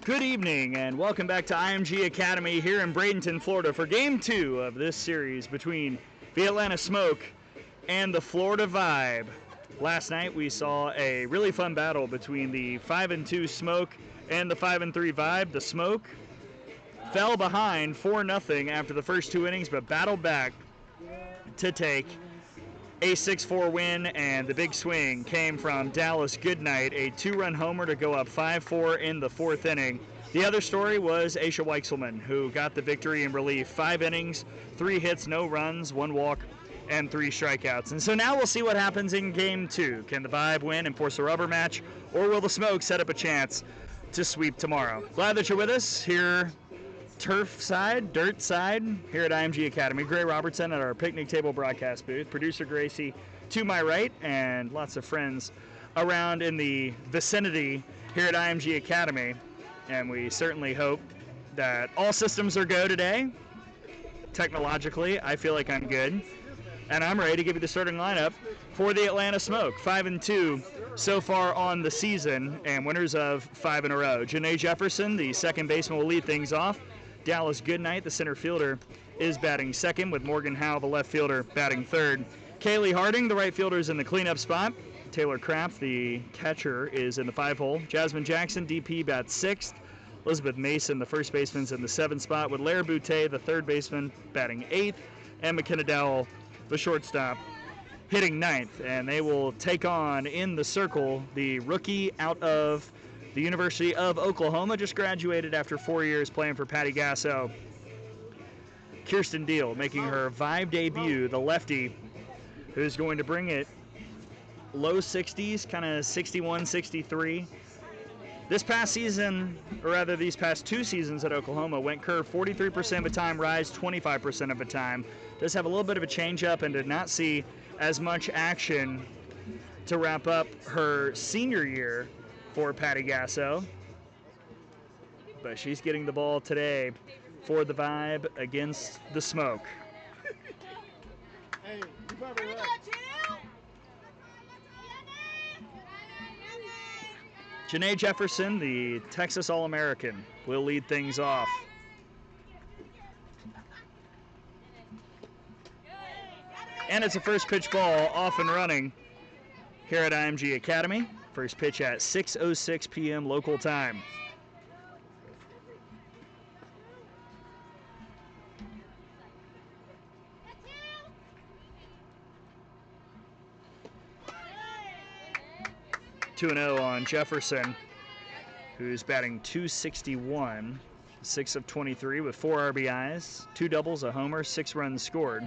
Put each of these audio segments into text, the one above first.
Good evening and welcome back to IMG Academy here in Bradenton, Florida for Game 2 of this series between the Atlanta Smoke and the Florida Vibe. Last night we saw a really fun battle between the 5-2 Smoke and the 5-3 Vibe. The Smoke fell behind 4-0 after the first 2 innings but battled back to take a 6-4 win, and the big swing came from Dallas Goodnight, a 2-run homer to go up 5-4 in the 4th inning. The other story was Aisha Weichselman, who got the victory in relief. 5 innings, 3 hits, no runs, 1 walk, and 3 strikeouts. And so now we'll see what happens in Game 2. Can the Vibe win and force a rubber match, or will the Smoke set up a chance to sweep tomorrow? Glad that you're with us here. Turf side, dirt side, here at IMG Academy. Gray Robertson at our picnic table broadcast booth. Producer Gracie to my right, and lots of friends around in the vicinity here at IMG Academy. And we certainly hope that all systems are go today. Technologically, I feel like I'm good. And I'm ready to give you the starting lineup for the Atlanta Smoke. 5-2 so far on the season, and winners of 5 in a row. Janae Jefferson, the second baseman, will lead things off. Dallas Goodnight, the center fielder, is batting second, with Morgan Howe, the left fielder, batting third. Kaylee Harding, the right fielder, is in the cleanup spot. Taylor Kraft, the catcher, is in the 5-hole. Jasmine Jackson, DP, bats sixth. Elizabeth Mason, the first baseman's in the 7th spot, with Lara Boutte, the third baseman, batting 8th. And McKenna Dowell, the shortstop, hitting 9th. And they will take on in the circle the rookie out of the University of Oklahoma, just graduated after 4 years playing for Patty Gasso. Kirsten Deal making her Vibe debut, the lefty, who's going to bring it low 60s, kind of 61, 63. This past season, or rather these past 2 seasons at Oklahoma, went curve 43% of the time, rise 25% of the time. Does have a little bit of a changeup and did not see as much action to wrap up her senior year for Patty Gasso. But she's getting the ball today for the Vibe against the Smoke. Hey, you probably right. Janae Jefferson, the Texas All-American, will lead things off. And it's a first pitch ball off and running here at IMG Academy. First pitch at 6:06 p.m. local time. Two and 0 on Jefferson, who's batting .261, 6 of 23 with 4 RBIs, 2 doubles, a homer, 6 runs scored.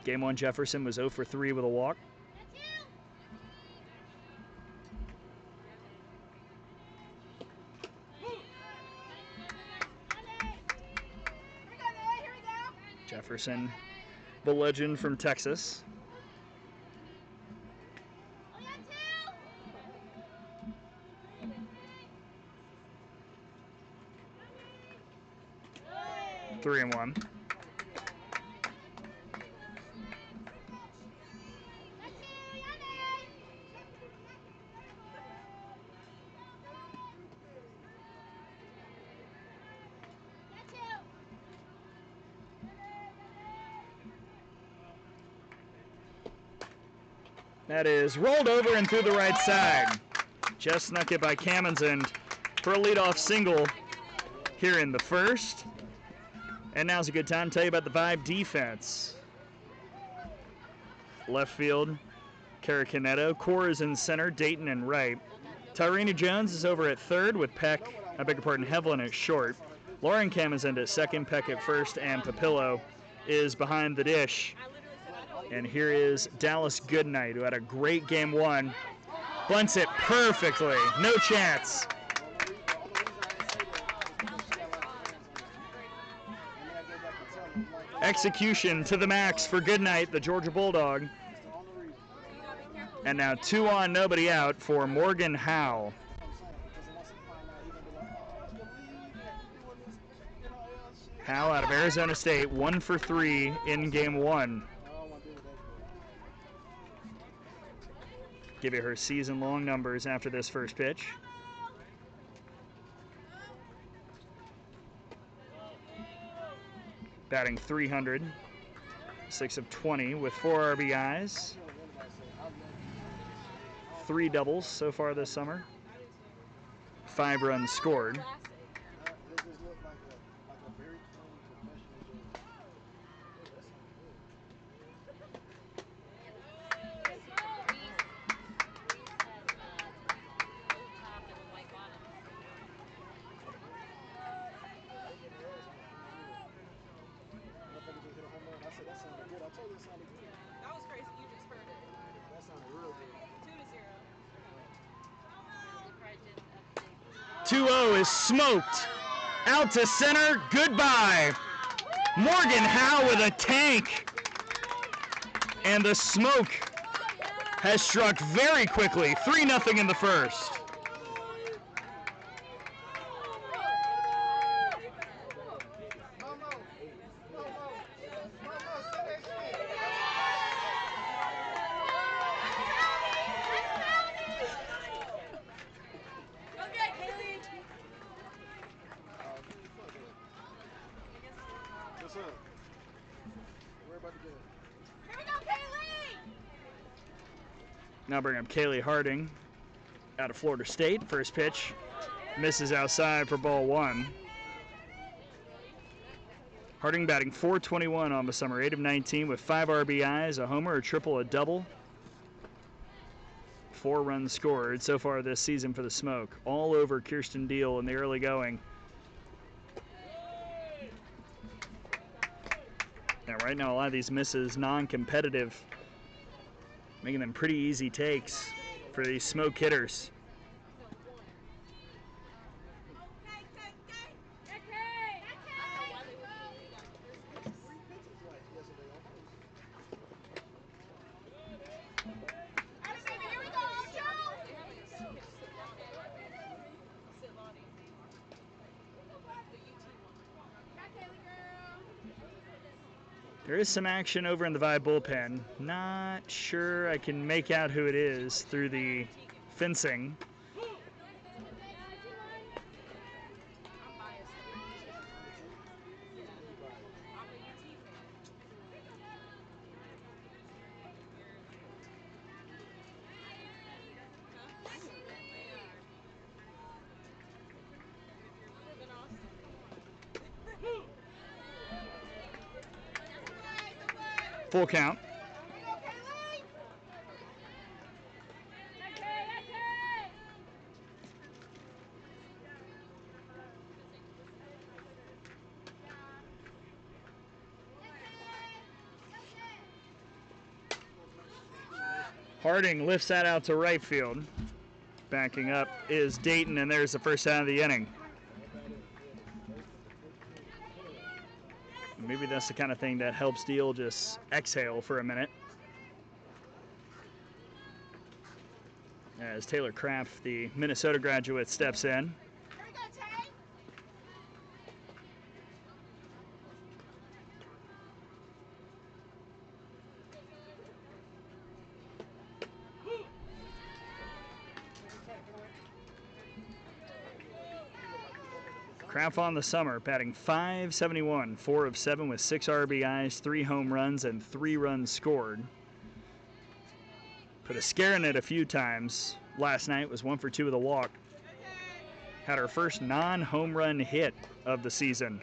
Game 1, Jefferson was 0 for 3 with a walk. Jefferson, the legend from Texas. Three and 1. That is rolled over and through the right side. Just snuck it by Kamensend for a leadoff single here in the first. And now's a good time to tell you about the Vibe defense. Left field, Kara Canetto. Core is in center, Dayton and right. Tyrena Jones is over at third with Hevelin at short. Lauren Kamensend at second, Peck at first, and Papillo is behind the dish. And here is Dallas Goodnight, who had a great game 1. Bunts it perfectly. No chance. Execution to the max for Goodnight, the Georgia Bulldog. And now 2 on, nobody out for Morgan Howe. Howe out of Arizona State, 1 for 3 in game 1. Give you her season-long numbers after this first pitch. batting .300, 6 of 20 with 4 RBIs, 3 doubles so far this summer, 5 runs scored. That was crazy. You just heard it. That sounded real good. 2-0 is smoked. Out to center. Goodbye. Morgan Howe with a tank. And the smoke has struck very quickly. 3-0 in the first. Now bring up Kaylee Harding out of Florida State. First pitch misses outside for ball 1. Harding batting .421 on the summer, 8 of 19 with 5 RBIs, a homer, a triple, a double. 4 runs scored so far this season for the Smoke. All over Kirsten Deal in the early going. Now right now a lot of these misses non-competitive, making them pretty easy takes for these Smoke hitters. There is some action over in the Vibe bullpen. Not sure I can make out who it is through the fencing. Full count. Harding lifts that out to right field. Backing up is Dayton, and there's the first out of the inning. Maybe that's the kind of thing that helps Deal just exhale for a minute. As Taylor Kraft, the Minnesota graduate, steps in. Kraft on the summer, batting .571, 4 of 7 with 6 RBIs, 3 home runs, and 3 runs scored. Put a scare in it a few times. Last night was 1 for 2 with a walk. Had her first non-home run hit of the season.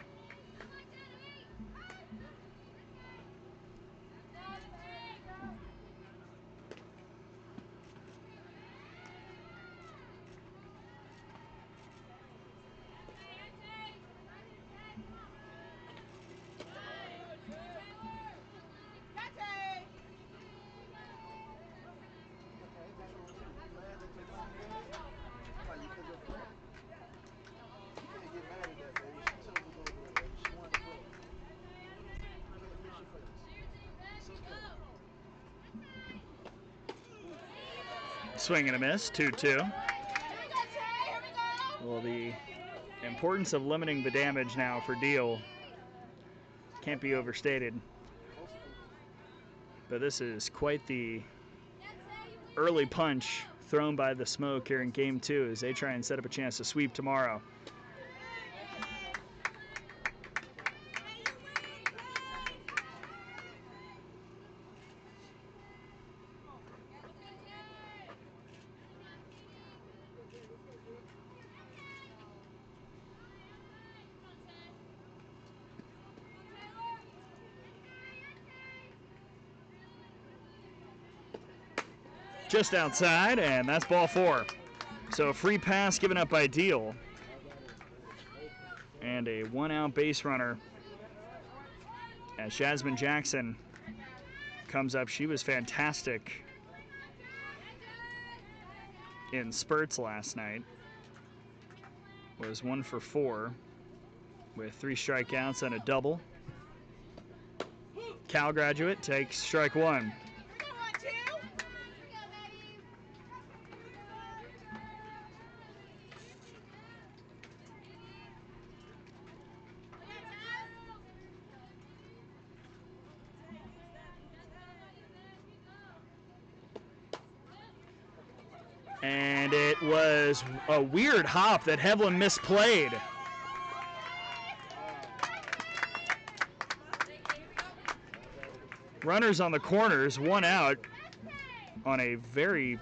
Swing and a miss, 2-2. Well, the importance of limiting the damage now for Deal can't be overstated. But this is quite the early punch thrown by the Smoke here in Game 2 as they try and set up a chance to sweep tomorrow. just outside, and that's ball 4. So a free pass given up by Deal. And a 1-out base runner as Jasmine Jackson comes up. She was fantastic in spurts last night. Was 1 for 4 with 3 strikeouts and a double. Cal graduate takes strike 1. And it was a weird hop that Hevlin misplayed. Runners on the corners, 1 out on a very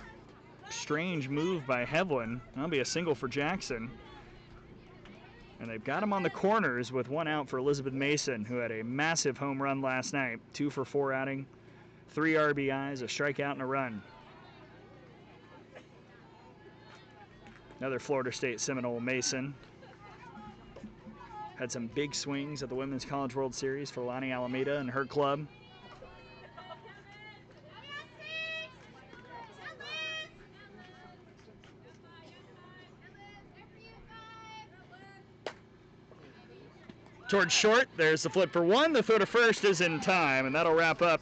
strange move by Hevlin. That'll be a single for Jackson. And they've got him on the corners with 1 out for Elizabeth Mason, who had a massive home run last night. 2 for 4 outing, 3 RBIs, a strikeout, and a run. Another Florida State Seminole, Mason. Had some big swings at the Women's College World Series for Lonnie Alameda and her club. Towards short, there's the flip for 1. The throw to first is in time, and that'll wrap up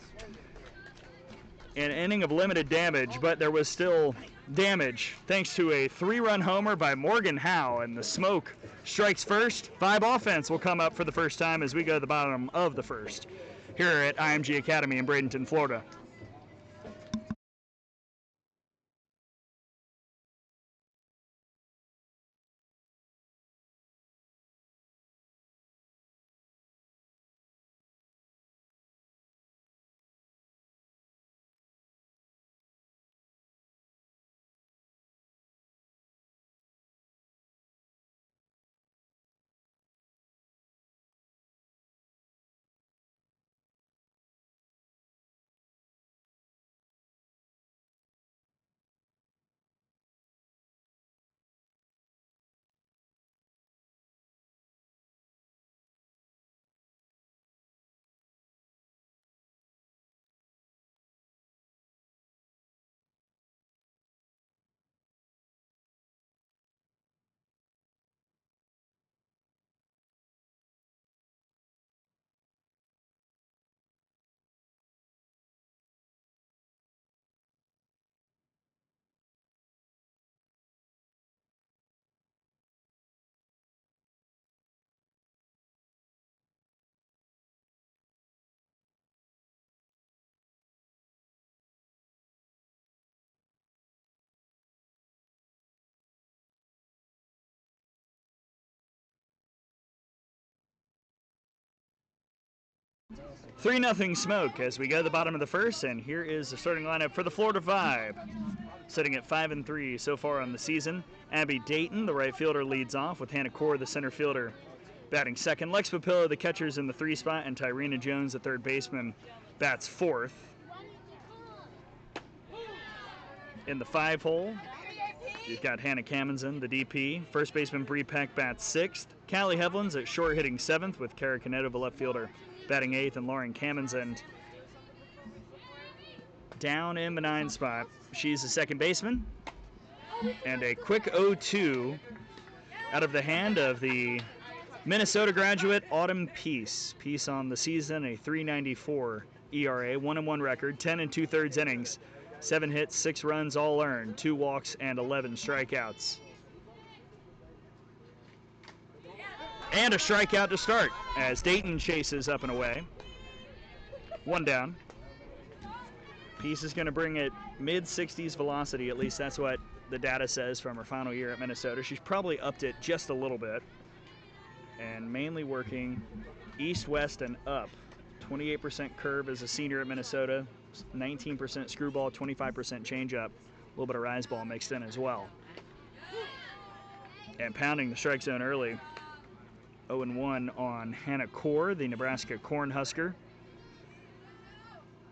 an inning of limited damage, but there was still damage thanks to a 3-run homer by Morgan Howe, and the Smoke strikes first. 5 offense will come up for the first time as we go to the bottom of the first here at IMG Academy in Bradenton, Florida. Three 0 Smoke as we go to the bottom of the first, and here is the starting lineup for the Florida Vibe. Sitting at 5-3 so far on the season. Abby Dayton, the right fielder, leads off with Hannah Core, the center fielder, batting second. Lex Papilla, the catcher's in the 3 spot, and Tyrena Jones, the third baseman, bats 4th. In the 5 hole, you've got Hannah Kamenzen, the DP. First baseman Bree Peck bats 6th. Callie Hevlins at short hitting 7th with Kara Caneto, the left fielder, batting 8th, and Lauren Kamenzen down in the 9 spot. She's the second baseman. And a quick 0-2 out of the hand of the Minnesota graduate Autumn Peace. Peace on the season, a 3.94 ERA, 1-1 record, 10 2/3 innings, 7 hits, 6 runs, all earned, 2 walks, and 11 strikeouts. And a strikeout to start as Dayton chases up and away. 1 down. Peace is going to bring it mid-60s velocity, at least that's what the data says from her final year at Minnesota. She's probably upped it just a little bit, and mainly working east, west, and up. 28% curve as a senior at Minnesota, 19% screwball, 25% changeup, a little bit of rise ball mixed in as well. And pounding the strike zone early. 0-1 on Hannah Core, the Nebraska Cornhusker,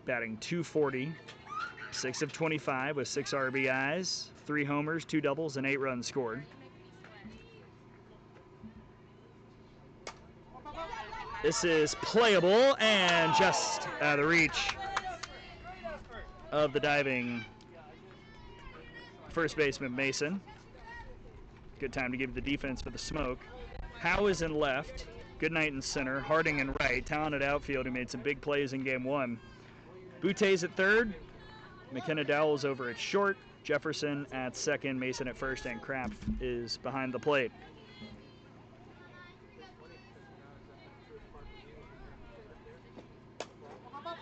batting .240. 6 of 25 with 6 RBIs, 3 homers, 2 doubles, and 8 runs scored. This is playable and just out of the reach of the diving first baseman Mason. Good time to give the defense for the smoke. Howe is in left, Goodnight in center, Harding in right. Talented outfield who made some big plays in game 1. Butte's at third, McKenna Dowell's over at short, Jefferson at second, Mason at first, and Kraft is behind the plate.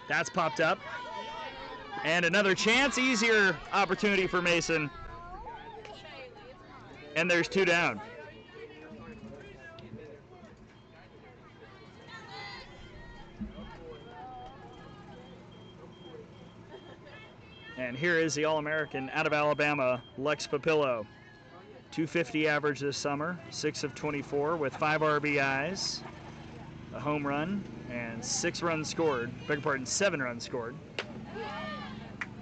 That's popped up. And another chance, easier opportunity for Mason. And there's 2 down. And here is the All-American out of Alabama, Lex Papillo. 250 average this summer, 6 of 24 with 5 RBIs, a home run, and 6 runs scored. Beg your pardon, 7 runs scored.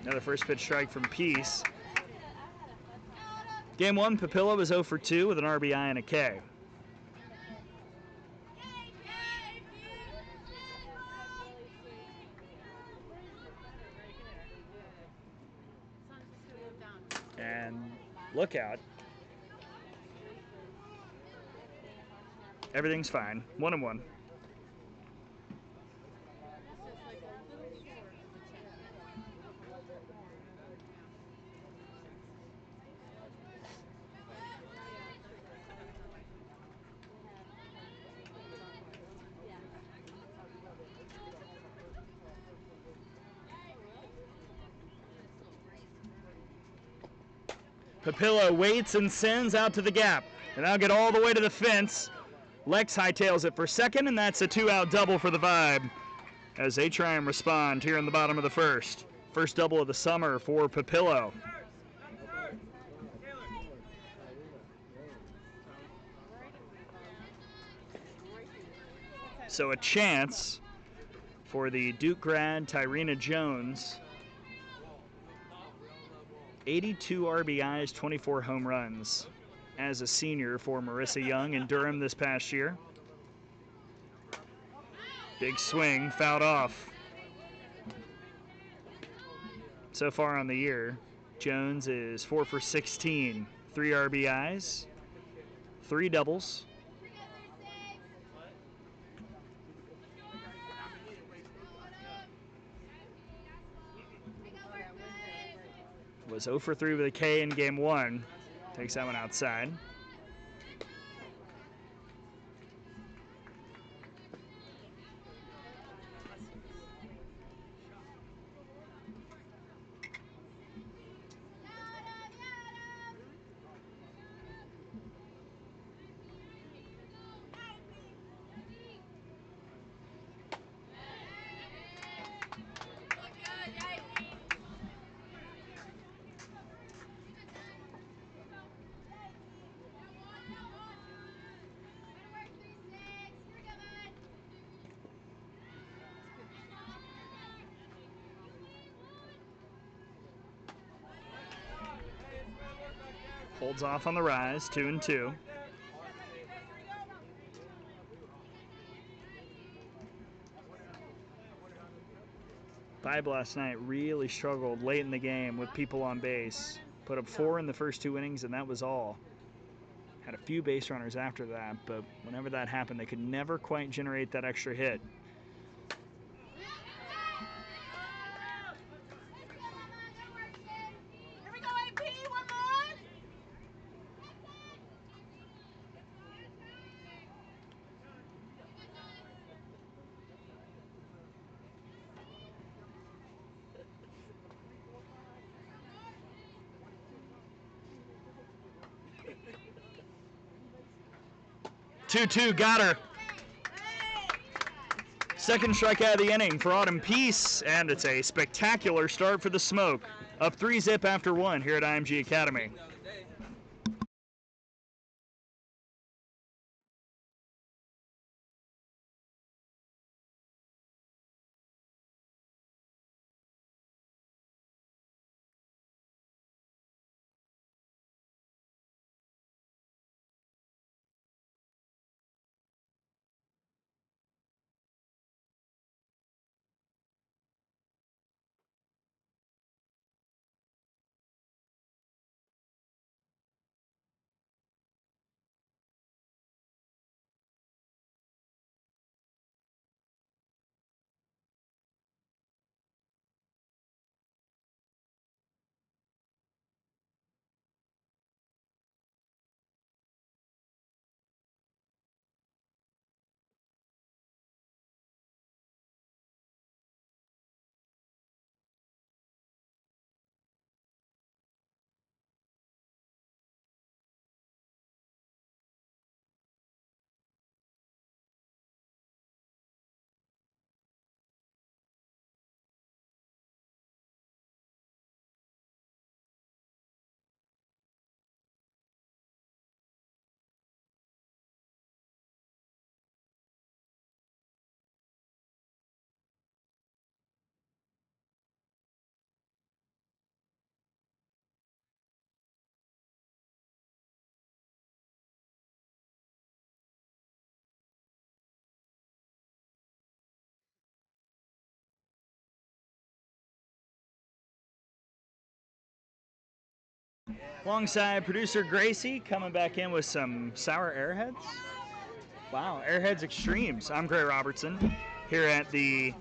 Another first pitch strike from Peace. Game 1, Papillo was 0 for 2 with an RBI and a K. And look out. Everything's fine. 1-1. Papillo waits and sends out to the gap. And I'll get all the way to the fence. Lex hightails it for second, and that's a 2-out double for the Vibe as they try and respond here in the bottom of the first. First double of the summer for Papillo. So a chance for the Duke grad Tyrena Jones. 82 RBIs, 24 home runs as a senior for Marissa Young in Durham this past year. Big swing, fouled off. So far on the year, Jones is 4 for 16, 3 RBIs, 3 doubles. Was 0 for 3 with a K in game 1. Takes that one outside. Holds off on the rise, 2-2. Vibe last night really struggled late in the game with people on base. Put up 4 in the first 2 innings, and that was all. Had a few base runners after that, but whenever that happened, they could never quite generate that extra hit. Two, got her. Second strikeout of the inning for Autumn Peace, and it's a spectacular start for the Smoke. Up 3-0 after 1 here at IMG Academy. Alongside producer Gracie, coming back in with some sour airheads. Wow, Airheads Extremes. I'm Gray Robertson here at the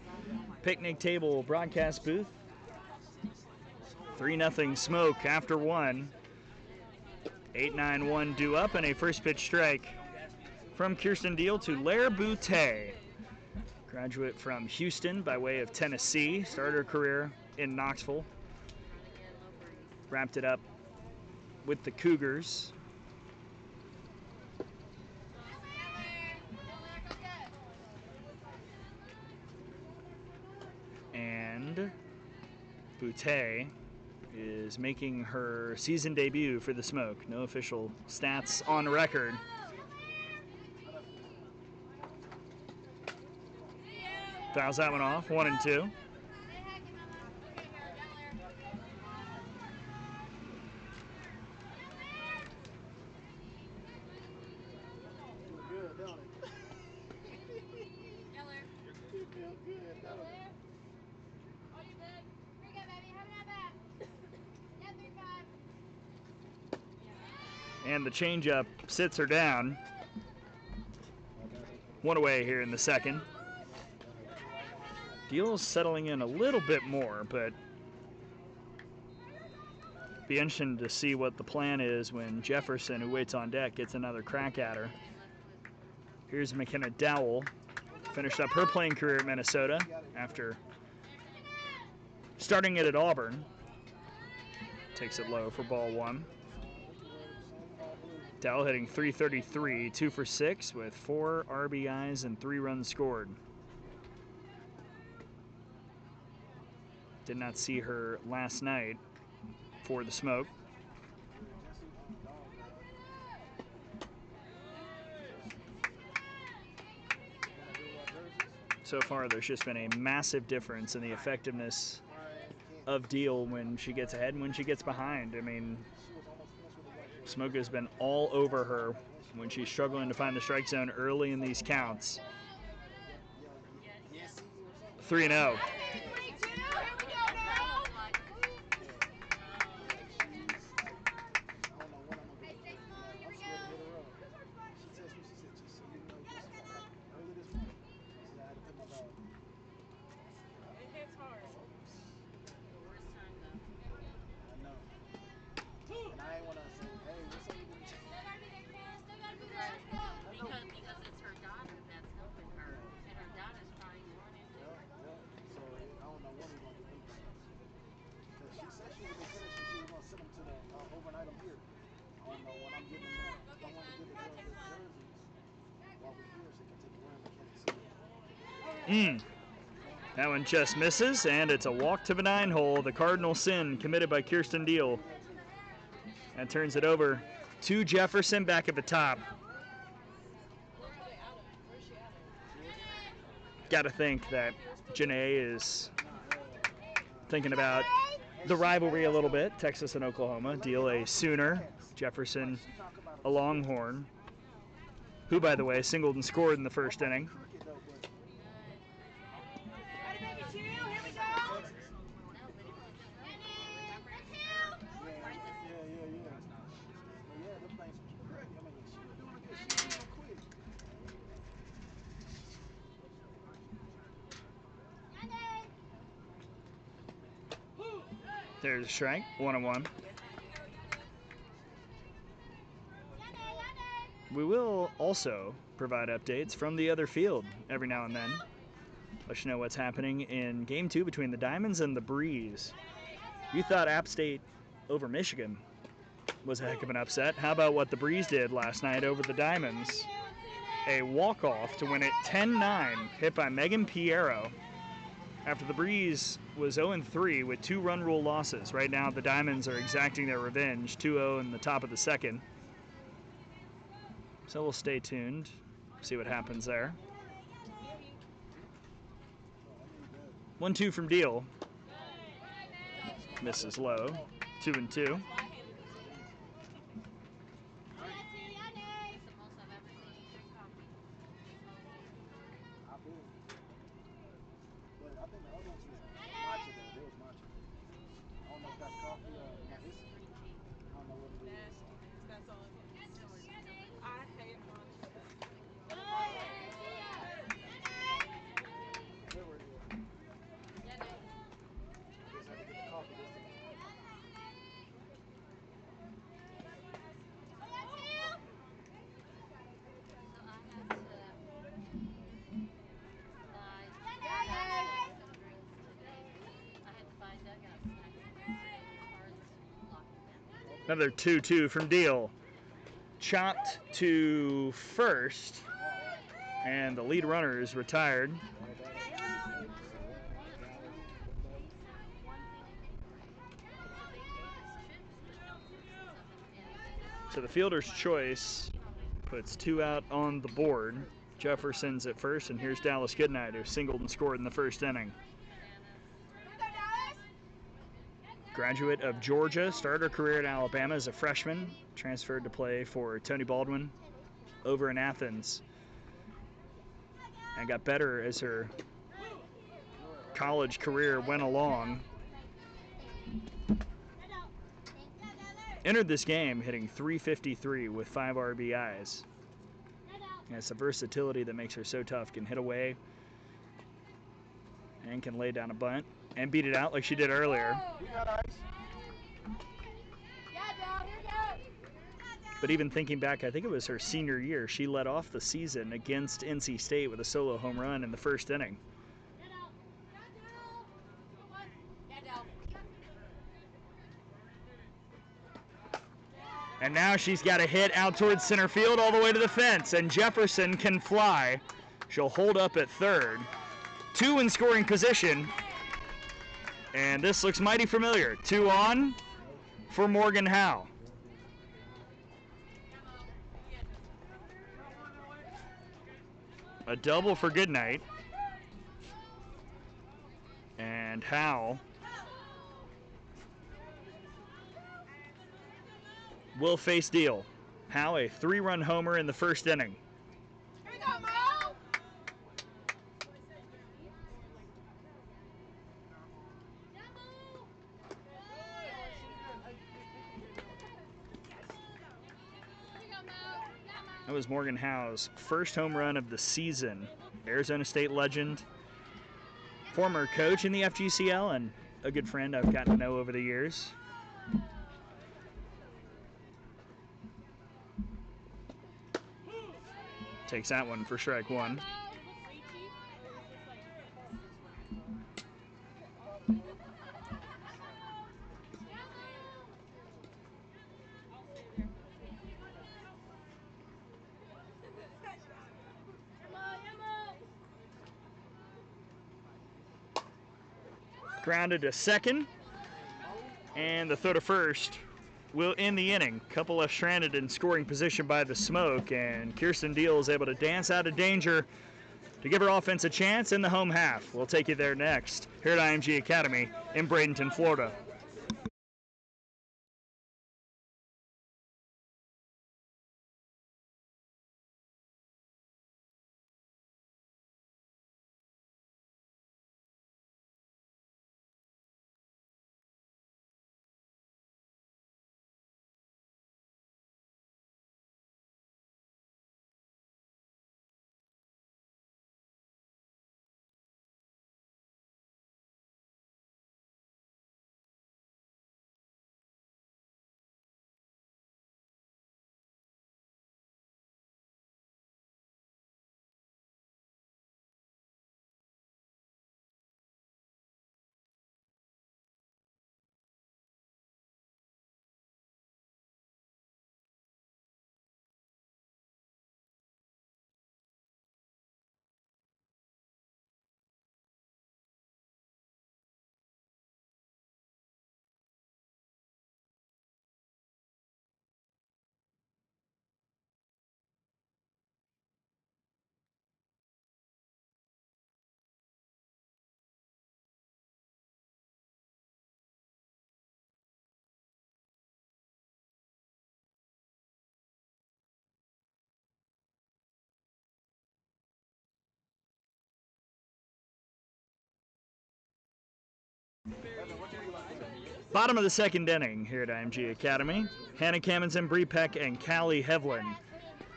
picnic table broadcast booth. 3-0 Smoke after one. 8-9-1 due up, and a first pitch strike from Kirsten Deal to Lair Boutte. Graduate from Houston by way of Tennessee. Started her career in Knoxville. Wrapped it up with the Cougars. And Boutte is making her season debut for the Smoke. No official stats on record. Fouls that one off, 1-2. And the changeup sits her down. One away here in the second. Deal's settling in a little bit more, but be interesting to see what the plan is when Jefferson, who waits on deck, gets another crack at her. Here's McKenna Dowell. Finished up her playing career at Minnesota after starting it at Auburn. Takes it low for ball one. Dowell hitting .333, 2 for 6 with 4 RBIs and 3 runs scored. Did not see her last night for the Smoke. So far, there's just been a massive difference in the effectiveness of Deal when she gets ahead and when she gets behind. I mean, Smoke has been all over her when she's struggling to find the strike zone early in these counts. 3-0. That one just misses, and it's a walk to the 9-hole. The cardinal sin committed by Kirsten Deal. And turns it over to Jefferson back at the top. Got to think that Janae is thinking about the rivalry a little bit. Texas and Oklahoma. Deal a Sooner. Jefferson a Longhorn. Who, by the way, singled and scored in the first inning. There's a strike, 1-1. We will also provide updates from the other field every now and then. Let you know what's happening in Game 2 between the Diamonds and the Breeze. You thought App State over Michigan was a heck of an upset. How about what the Breeze did last night over the Diamonds? A walk-off to win it 10-9, hit by Megan Piero. After the Breeze was 0-3 with 2 run rule losses. Right now the Diamonds are exacting their revenge, 2-0 in the top of the second. So we'll stay tuned, see what happens there. 1-2 from Deal. Misses low, 2-2. Nasty things. That's all it is. I hate monsters. Another 2-2 from Deal. Chopped to first, and the lead runner is retired. So the fielder's choice puts 2 out on the board. Jefferson's at first, and here's Dallas Goodnight, who singled and scored in the first inning. Graduate of Georgia, started her career at Alabama as a freshman, transferred to play for Tony Baldwin over in Athens, and got better as her college career went along. Entered this game hitting .353 with 5 RBIs. And it's the versatility that makes her so tough. Can hit away and can lay down a bunt and beat it out like she did earlier. But even thinking back, I think it was her senior year, she led off the season against NC State with a solo home run in the first inning. And now she's got a hit out towards center field all the way to the fence, and Jefferson can fly. She'll hold up at third. 2 in scoring position, and this looks mighty familiar. 2 on for Morgan Howe. A double for Goodnight, and Howe will face Deal. Howe, a 3-run homer in the first inning. That was Morgan Howe's first home run of the season. Arizona State legend, former coach in the FGCL, and a good friend I've gotten to know over the years. Takes that one for strike 1. Grounded to second, and the throw to first will end the inning. Couple left stranded in scoring position by the Smoke, and Kirsten Deal is able to dance out of danger to give her offense a chance in the home half. We'll take you there next here at IMG Academy in Bradenton, Florida. Bottom of the second inning here at IMG Academy. Hannah Camenzind, Bree Peck, and Callie Hevlin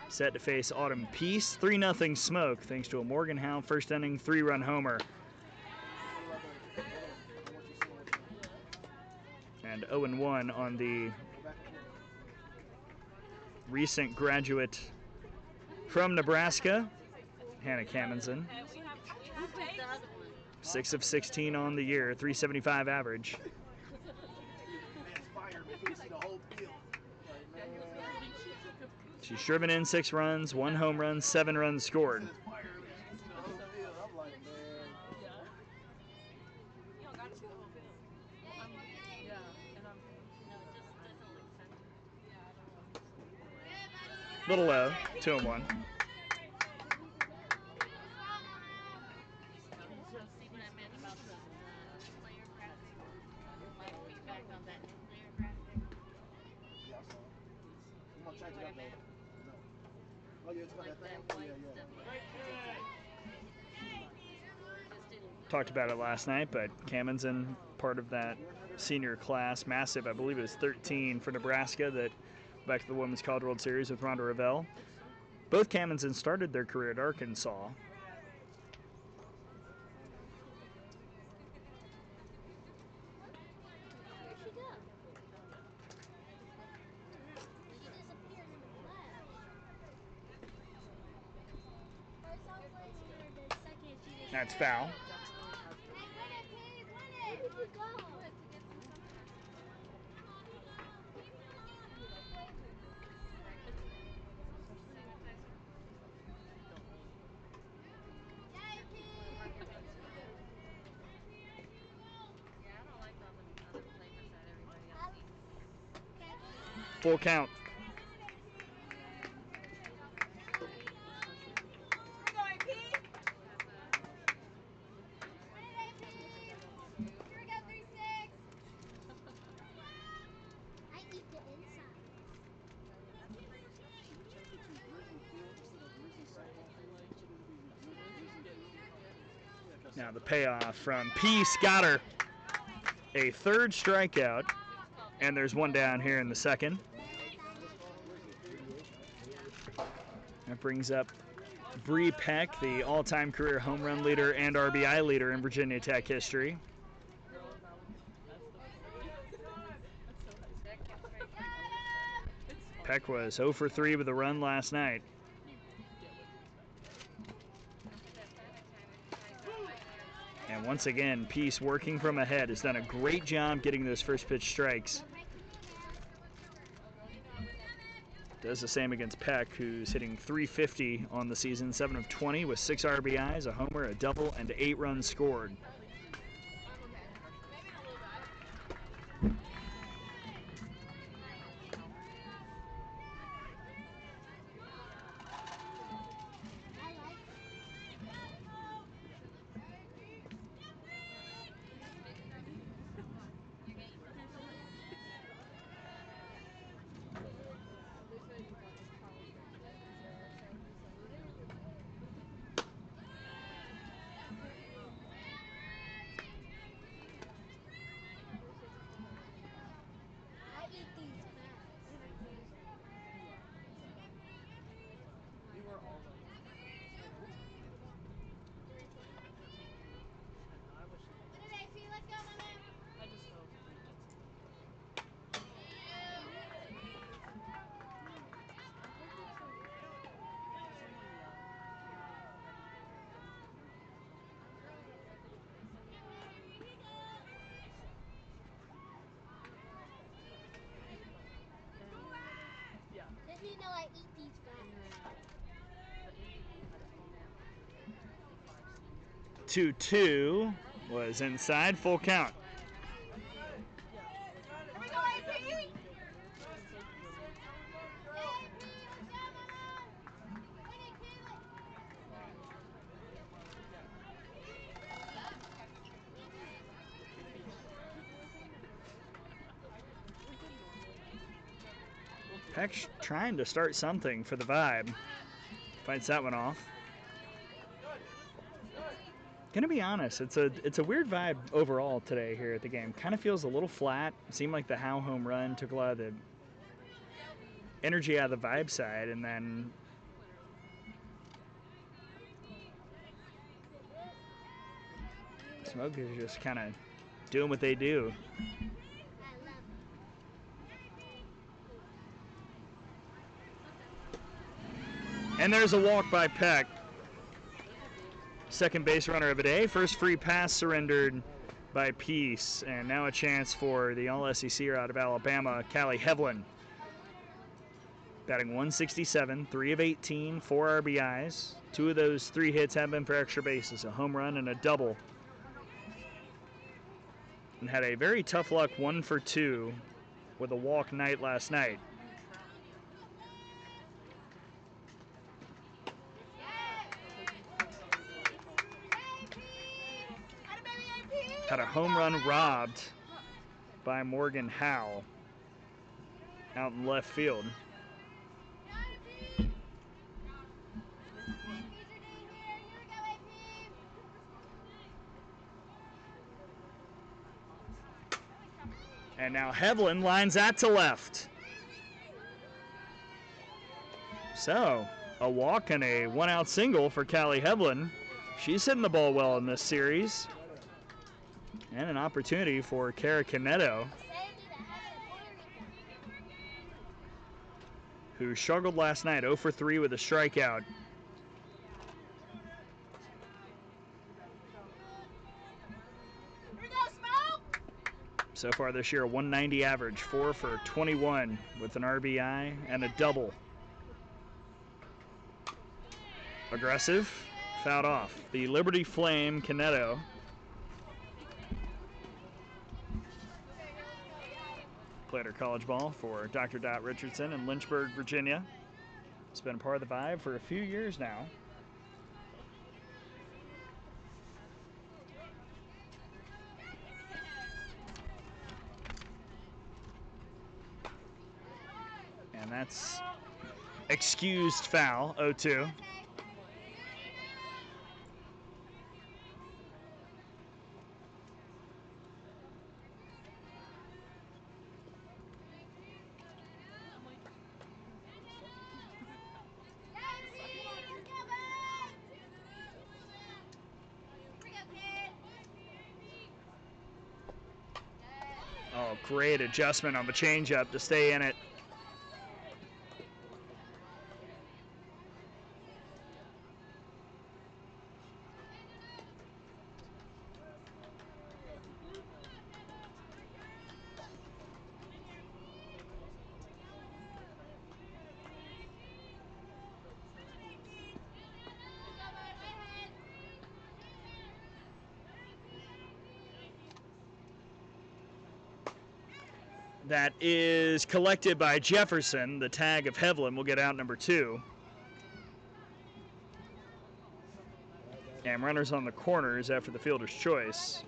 set to face Autumn Peace. 3-0 Smoke thanks to a Morgan Howe first inning 3-run homer. And 0-1 on the recent graduate from Nebraska, Hannah Camenzind. 6 of 16 on the year, 375 average. She's driven in 6 runs, 1 home run, 7 runs scored. Little low, 2-1. Talked about it last night, but Camenzind, part of that senior class, massive, I believe it was 13 for Nebraska, that back to the Women's College World Series with Rhonda Revelle. Both Camenzind started their career at Arkansas. That's foul. Full count. Now the payoff from Peace got her a 3rd strikeout, and there's 1 down here in the 2nd. That brings up Bree Peck, the all-time career home run leader and RBI leader in Virginia Tech history. Peck was 0 for 3 with a run last night. And once again, Peace, working from ahead, has done a great job getting those first pitch strikes. Does the same against Peck, who's hitting .350 on the season, 7 of 20 with 6 RBIs, a homer, a double, and 8 runs scored. You know I eat these guys. 2-2 was inside, full count. Here we go, AP! Peck's trying to start something for the Vibe. Fights that one off. Gonna be honest, it's a weird vibe overall today here at the game. Kind of feels a little flat. It seemed like the Howe home run took a lot of the energy out of the vibe side, and then Smoke is just kind of doing what they do. And there's a walk by Peck. Second base runner of the day. First free pass surrendered by Peace. And now a chance for the All-SEC out of Alabama, Callie Hevlin. Batting 167, 3 of 18, 4 RBIs. 2 of those 3 hits have been for extra bases, a home run and a double. And had a very tough luck 1 for 2 with a walk night last night. Had a home run robbed by Morgan Howe out in left field. And now Hevlin lines that to left. So, a walk and a 1-out single for Callie Hevlin. She's hitting the ball well in this series. And an opportunity for Kara Canedo, who struggled last night, 0 for 3 with a strikeout. So far this year, a 190 average, 4 for 21 with an RBI and a double. Aggressive, fouled off. The Liberty Flame, Canedo. Played her college ball for Dr. Dot Richardson in Lynchburg, Virginia. It's been part of the vibe for a few years now. And that's excused foul, 0-2. Oh, great adjustment on the changeup to stay in it. That is collected by Jefferson. The tag of Hevlin will get out number 2. And runners on the corners after the fielder's choice.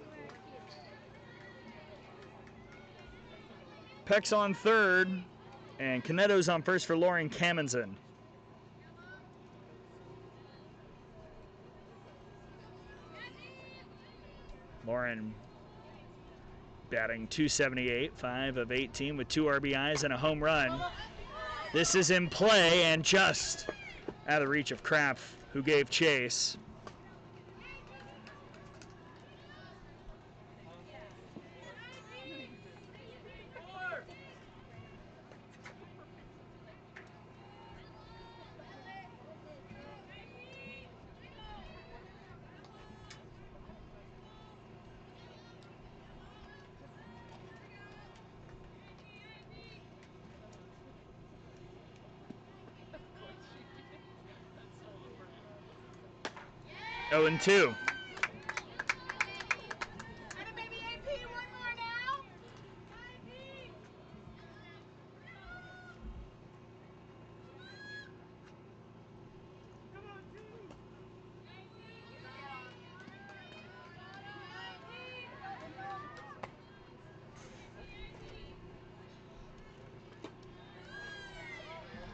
Peck's on third, and Canedo's on first for Lauren Kamenzen. Lauren batting .278, 5 of 18 with 2 RBIs and a home run. This is in play and just out of reach of Kraft, who gave chase. Oh, and 2.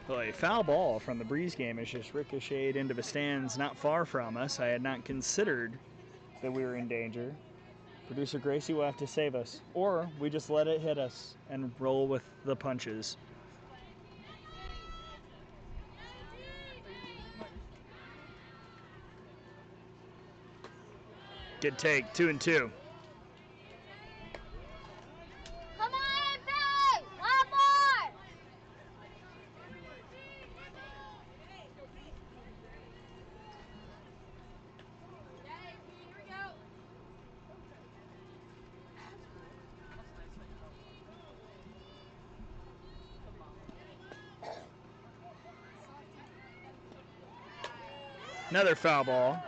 Well, a foul ball from the Breeze game is just ricocheted into the stands not far from us. I had not considered that we were in danger. Producer Gracie will have to save us, or we just let it hit us and roll with the punches. Good take, 2 and 2. Come on, Billy! One more! Another foul ball.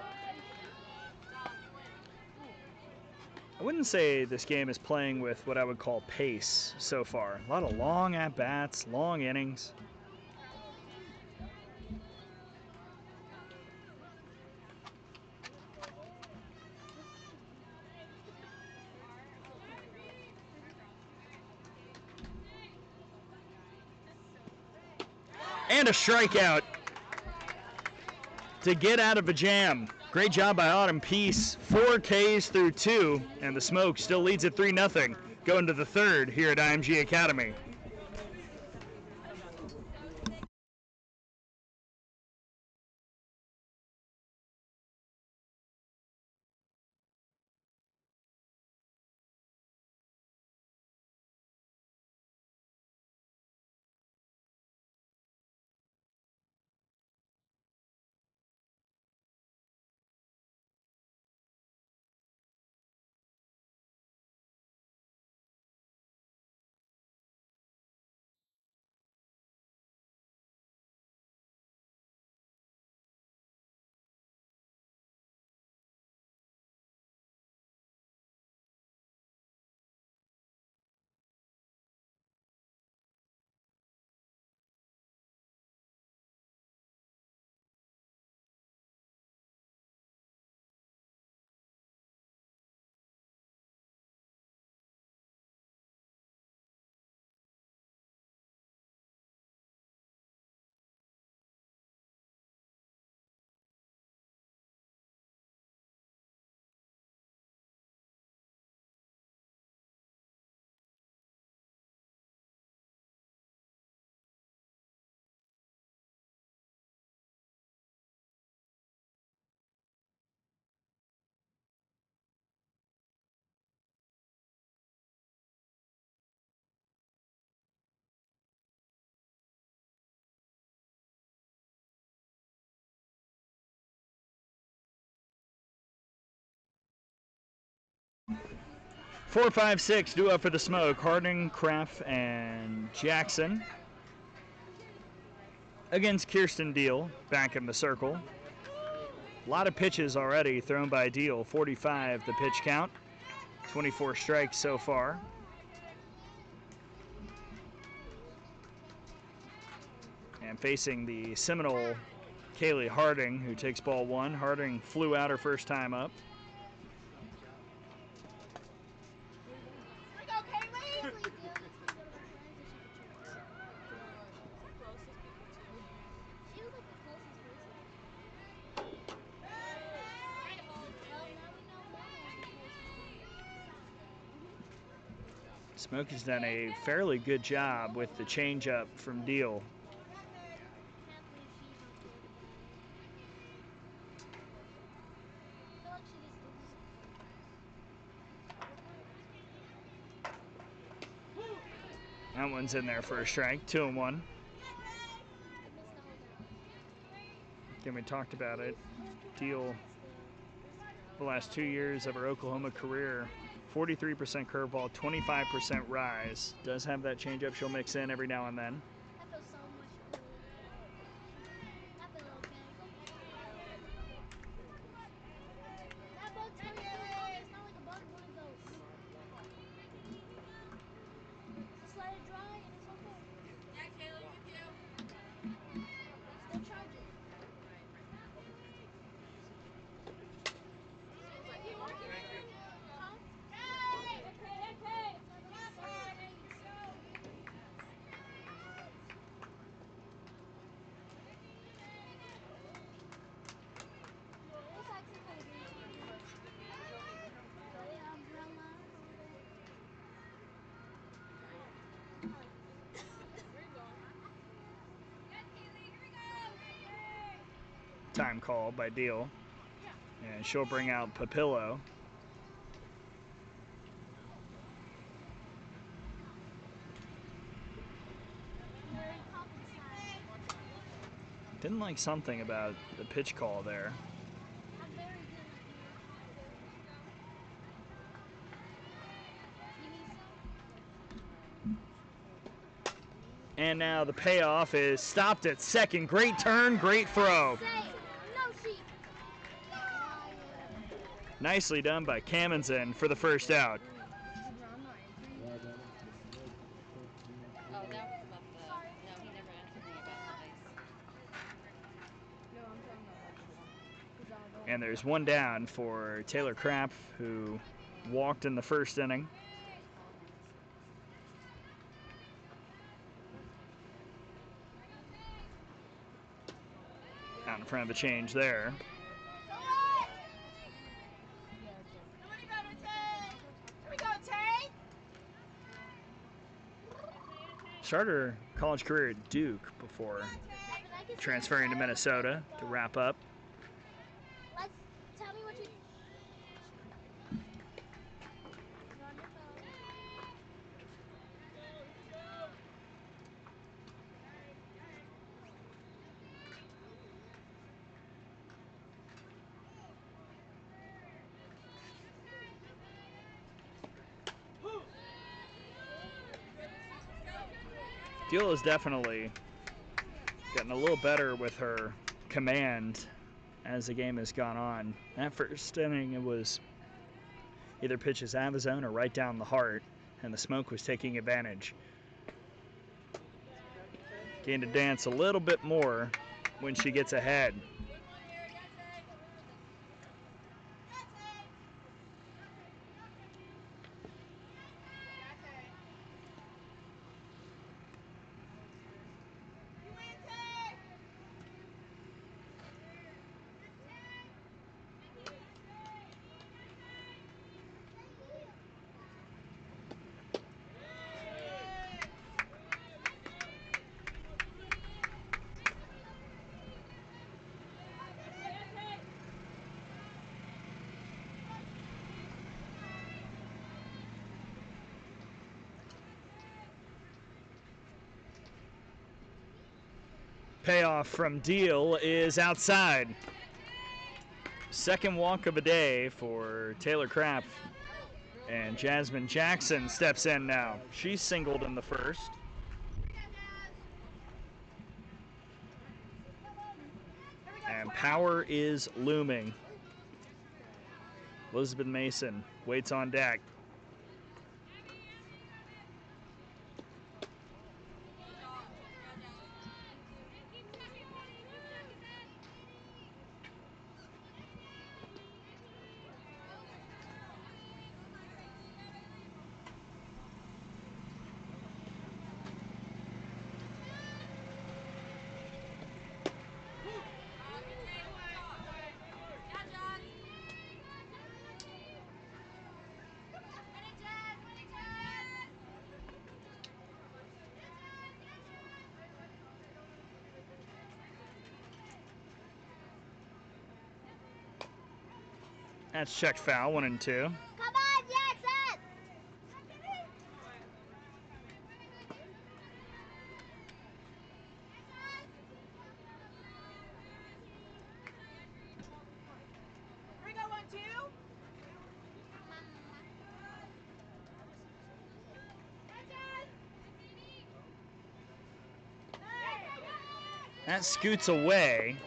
I wouldn't say this game is playing with what I would call pace so far. A lot of long at-bats, long innings. And a strikeout to get out of a jam. Great job by Autumn Peace. 4 Ks through 2, and the Smoke still leads at 3-0. Going to the third here at IMG Academy. Four, five, six, due up for the Smoke. Harding, Kraft, and Jackson. Against Kirsten Deal, back in the circle. A lot of pitches already thrown by Deal. 45 the pitch count. 24 strikes so far. And facing the Seminole Kaylee Harding, who takes ball 1. Harding flew out her first time up. Smoke has done a fairly good job with the changeup from Deal. That one's in there for a strike, 2-1. Again, we talked about it. Deal, the last 2 years of her Oklahoma career, 43% curveball, 25% rise. Does have that changeup she'll mix in every now and then. time call by Deal. And she'll bring out Papillo. Didn't like something about the pitch call there. And now the payoff is stopped at second. Great turn, great throw. Nicely done by Kamenzen for the first out. And there's one down for Taylor Kraft, who walked in the first inning. Out in front of the change there. Started her college career at Duke before transferring to Minnesota to wrap up. Tell me what you. Deal has definitely gotten a little better with her command as the game has gone on. That first inning, it was either pitches out of the zone or right down the heart, and the Smoke was taking advantage. Gained to dance a little bit more when she gets ahead. Payoff from Deal is outside. Second walk of the day for Taylor Kraft. And Jasmine Jackson steps in now. She's singled in the first. And power is looming. Elizabeth Mason waits on deck. That's checked foul, 1-2. Come on, Jackson! Here we go, 1-2. That scoots away.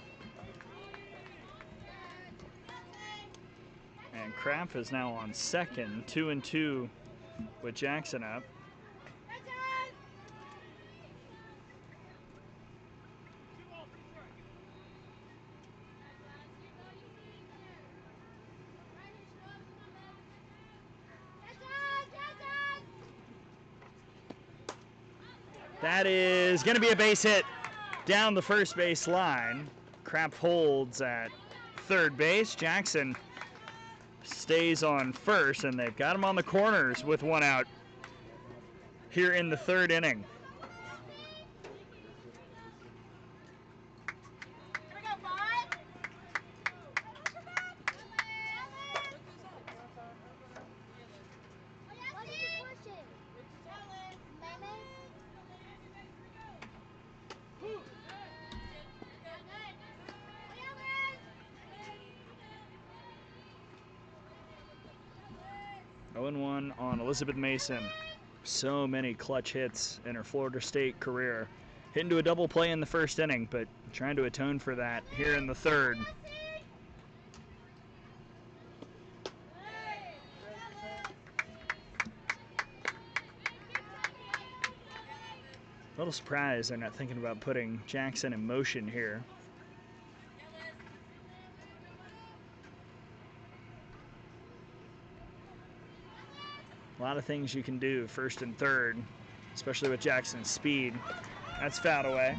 And Kraft is now on second, 2-2 with Jackson up. That is going to be a base hit down the first base line. Kraft holds at third base. Jackson stays on first, and they've got him on the corners with one out here in the third inning. Here we go, 5. 0-1 on Elizabeth Mason. So many clutch hits in her Florida State career. Hit into a double play in the first inning, but trying to atone for that here in the third. A little surprised they're not thinking about putting Jackson in motion here. A lot of things you can do first and third, especially with Jackson's speed. That's fouled away.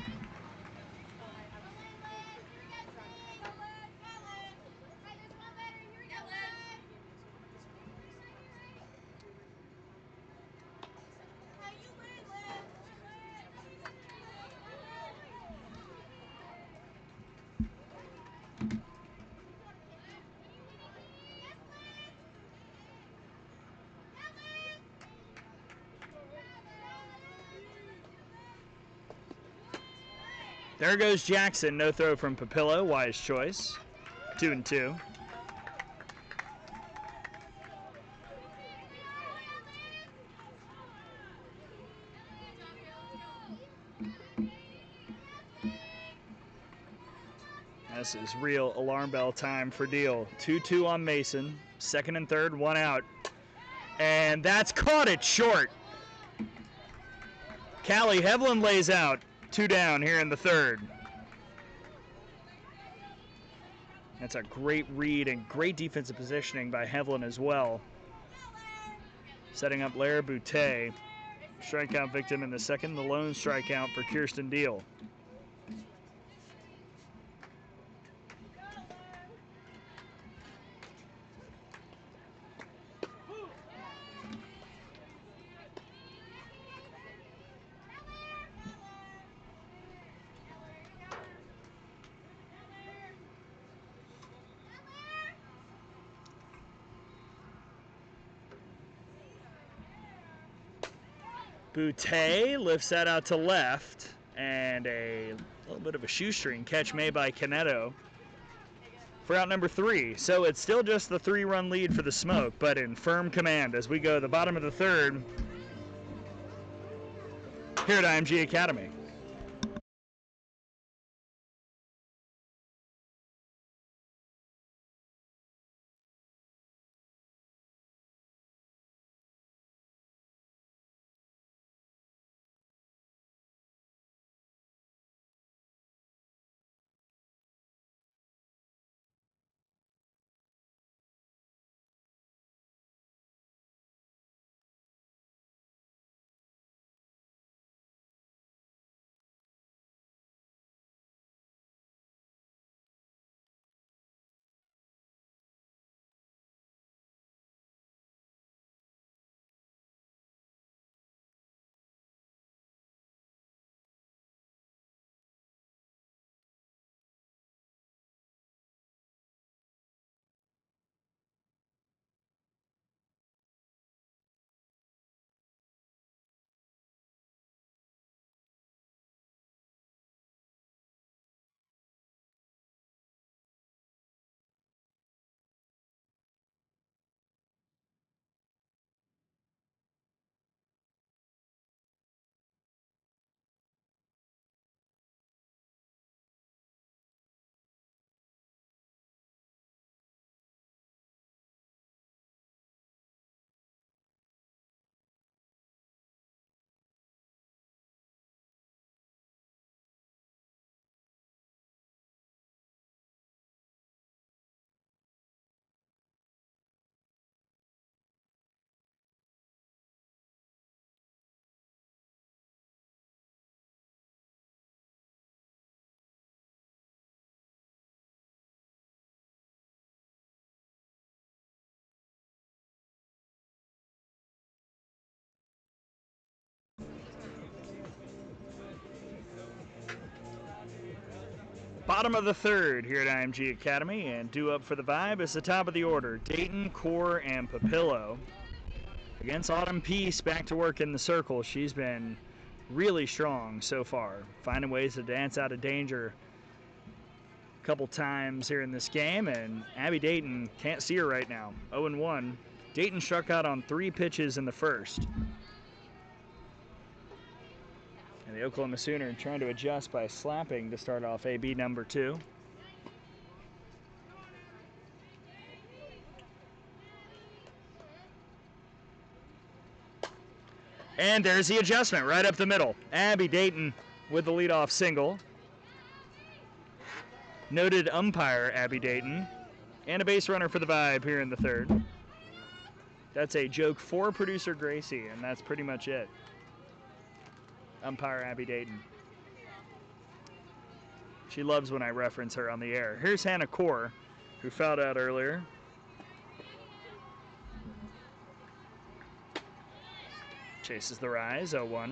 There goes Jackson. No throw from Papillo. Wise choice. 2-2. This is real alarm bell time for Deal. 2-2 on Mason. Second and third, one out. And that's caught it short. Callie Hevlin lays out. 2 down here in the third. That's a great read and great defensive positioning by Hevlin as well. Setting up Lara Boutte. Strikeout victim in the second, the lone strikeout for Kirsten Deal. Boutte lifts that out to left, and a little bit of a shoestring catch made by Caneto for out number 3. So it's still just the 3-run lead for the Smoke, but in firm command as we go to the bottom of the third here at IMG Academy. Bottom of the third here at IMG Academy, and due up for the Vibe is the top of the order. Dayton, Core, and Papillo. Against Autumn Peace, back to work in the circle. She's been really strong so far, finding ways to dance out of danger a couple times here in this game, and Abby Dayton can't see her right now. 0-1 Dayton struck out on 3 pitches in the first. And the Oklahoma Sooner trying to adjust by slapping to start off AB number 2. And there's the adjustment right up the middle. Abby Dayton with the leadoff single. Noted umpire Abby Dayton. And a base runner for the Vibe here in the third. That's a joke for producer Gracie, and that's pretty much it. Umpire Abby Dayton. She loves when I reference her on the air. Here's Hannah Core, who fouled out earlier. Chases the rise, 0-1.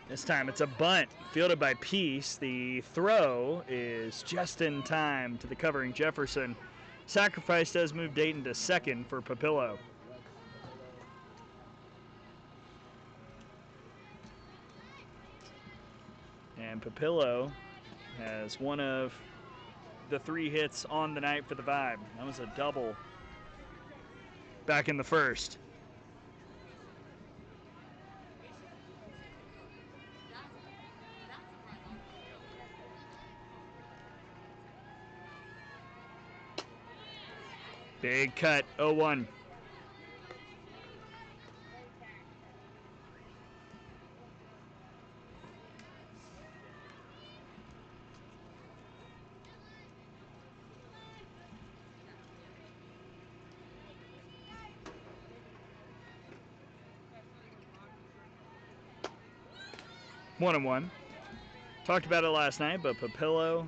This time it's a bunt fielded by Peace. The throw is just in time to the covering Jefferson. Sacrifice does move Dayton to second for Papillo. And Papillo has one of the 3 hits on the night for the Vibe. That was a double back in the first. Big cut, 0-1. One and one. Talked about it last night, but Papillo,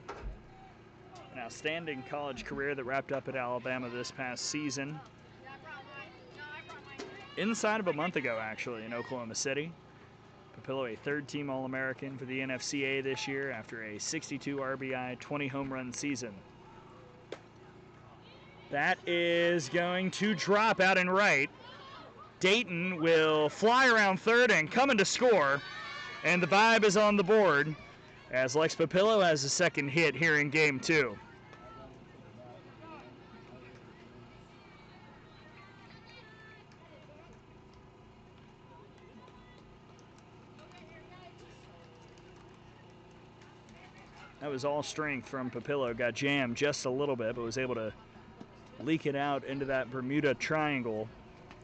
an outstanding college career that wrapped up at Alabama this past season. Inside of a month ago, actually, in Oklahoma City. Papillo, a third-team All-American for the NFCA this year after a 62 RBI, 20 home run season. That is going to drop out and right. Dayton will fly around third and come in to score. And the Vibe is on the board as Lex Papillo has a second hit here in game 2. That was all strength from Papillo. Got jammed just a little bit, but was able to leak it out into that Bermuda Triangle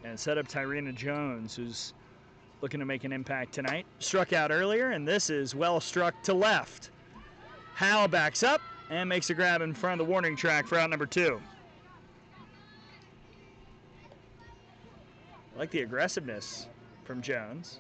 and set up Tyrena Jones, who's looking to make an impact tonight. Struck out earlier, and this is well struck to left. Howell backs up and makes a grab in front of the warning track for out number 2. I like the aggressiveness from Jones.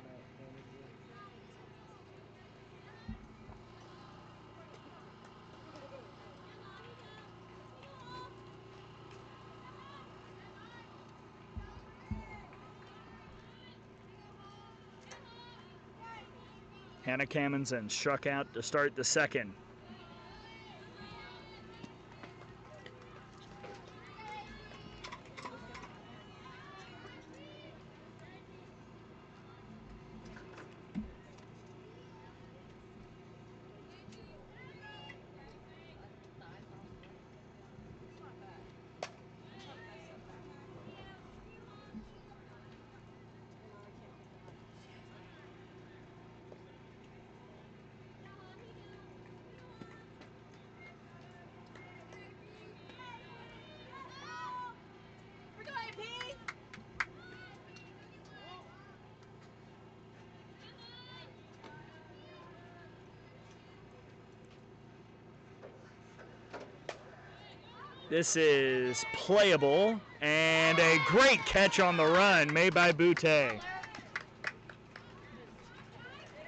Hannah Kamensen struck out to start the second. This is playable, and a great catch on the run made by Boutte.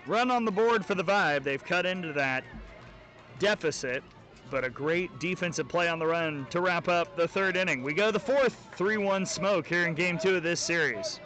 Run on the board for the Vibe. They've cut into that deficit, but a great defensive play on the run to wrap up the third inning. We go to the fourth, 3-1 Smoke here in game 2 of this series.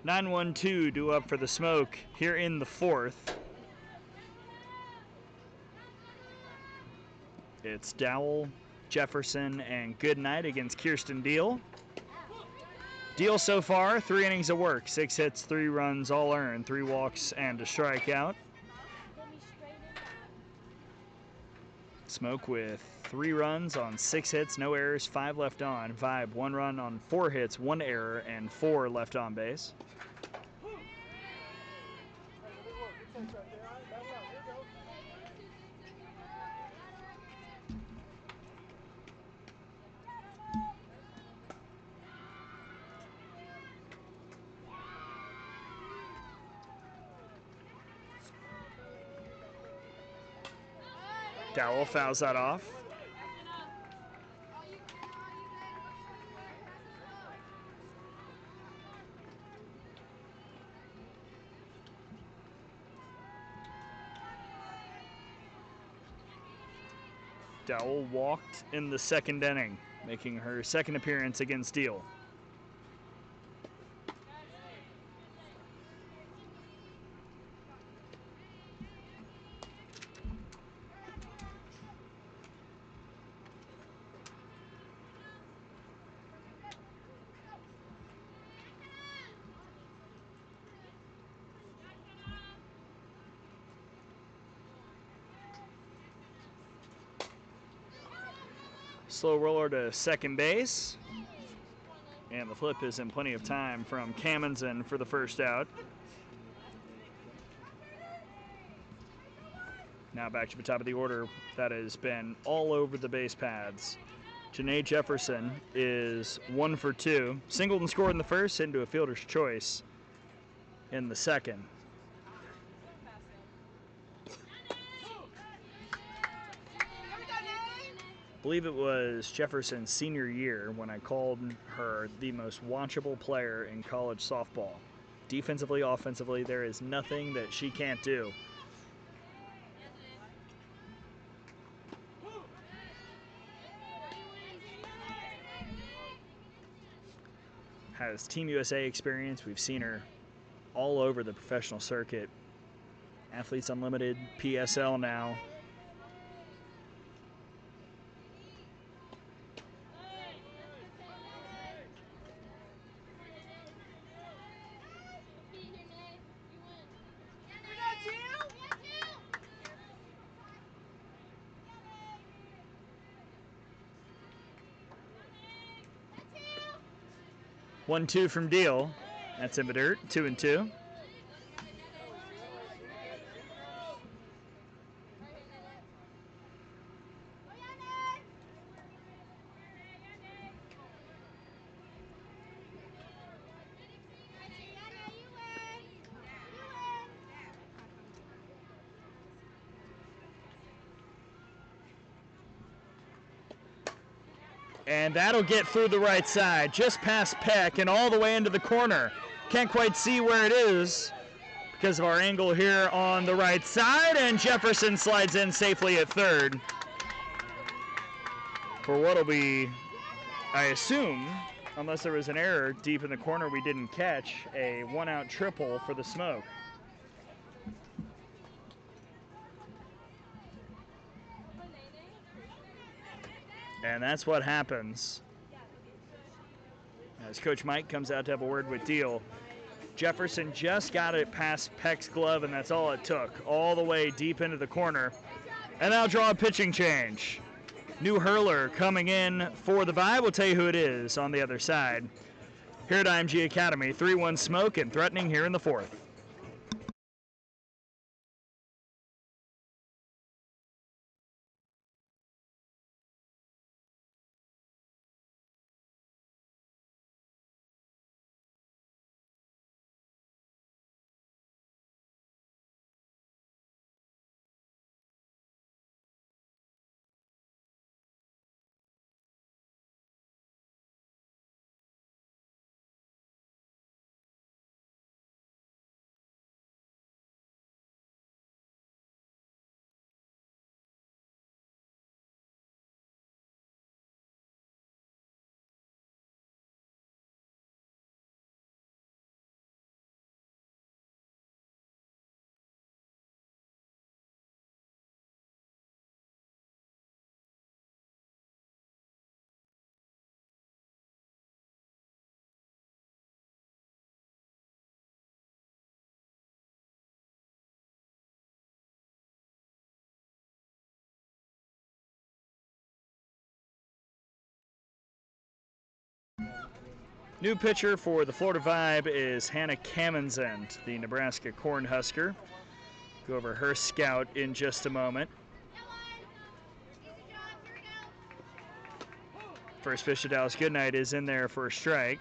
9-1-2 due up for the Smoke here in the fourth. It's Dowell, Jefferson, and Goodnight against Kirsten Deal. Deal so far, 3 innings of work, 6 hits, 3 runs, all earned, 3 walks, and a strikeout. Smoke with 3 runs on 6 hits, no errors, 5 left on. Vibe, 1 run on 4 hits, 1 error, and 4 left on base. Dowell fouls that off. Dowell walked in the second inning, making her second appearance against Deal. Slow roller to second base. And the flip is in plenty of time from Kamenzen for the first out. Now back to the top of the order. That has been all over the base paths. Janae Jefferson is 1 for 2. Singleton scored in the first, into a fielder's choice in the second. I believe it was Jefferson's senior year when I called her the most watchable player in college softball. Defensively, offensively, there is nothing that she can't do. Has Team USA experience. We've seen her all over the professional circuit. Athletes Unlimited, PSL now. One, 2 from Deal. That's in the dirt. 2-2. And that'll get through the right side, just past Peck and all the way into the corner. Can't quite see where it is because of our angle here on the right side, and Jefferson slides in safely at third for what'll be, I assume, unless there was an error deep in the corner we didn't catch, a 1-out triple for the Smoke. And that's what happens as Coach Mike comes out to have a word with Deal. Jefferson just got it past Peck's glove, and that's all it took, all the way deep into the corner. And now draw a pitching change. New hurler coming in for the Vibe. We'll tell you who it is on the other side. Here at IMG Academy, 3-1 Smoke and threatening here in the fourth. New pitcher for the Florida Vibe is Hannah Kamenzind, the Nebraska Cornhusker. Go over her scout in just a moment. First pitch to Dallas Goodnight is in there for a strike.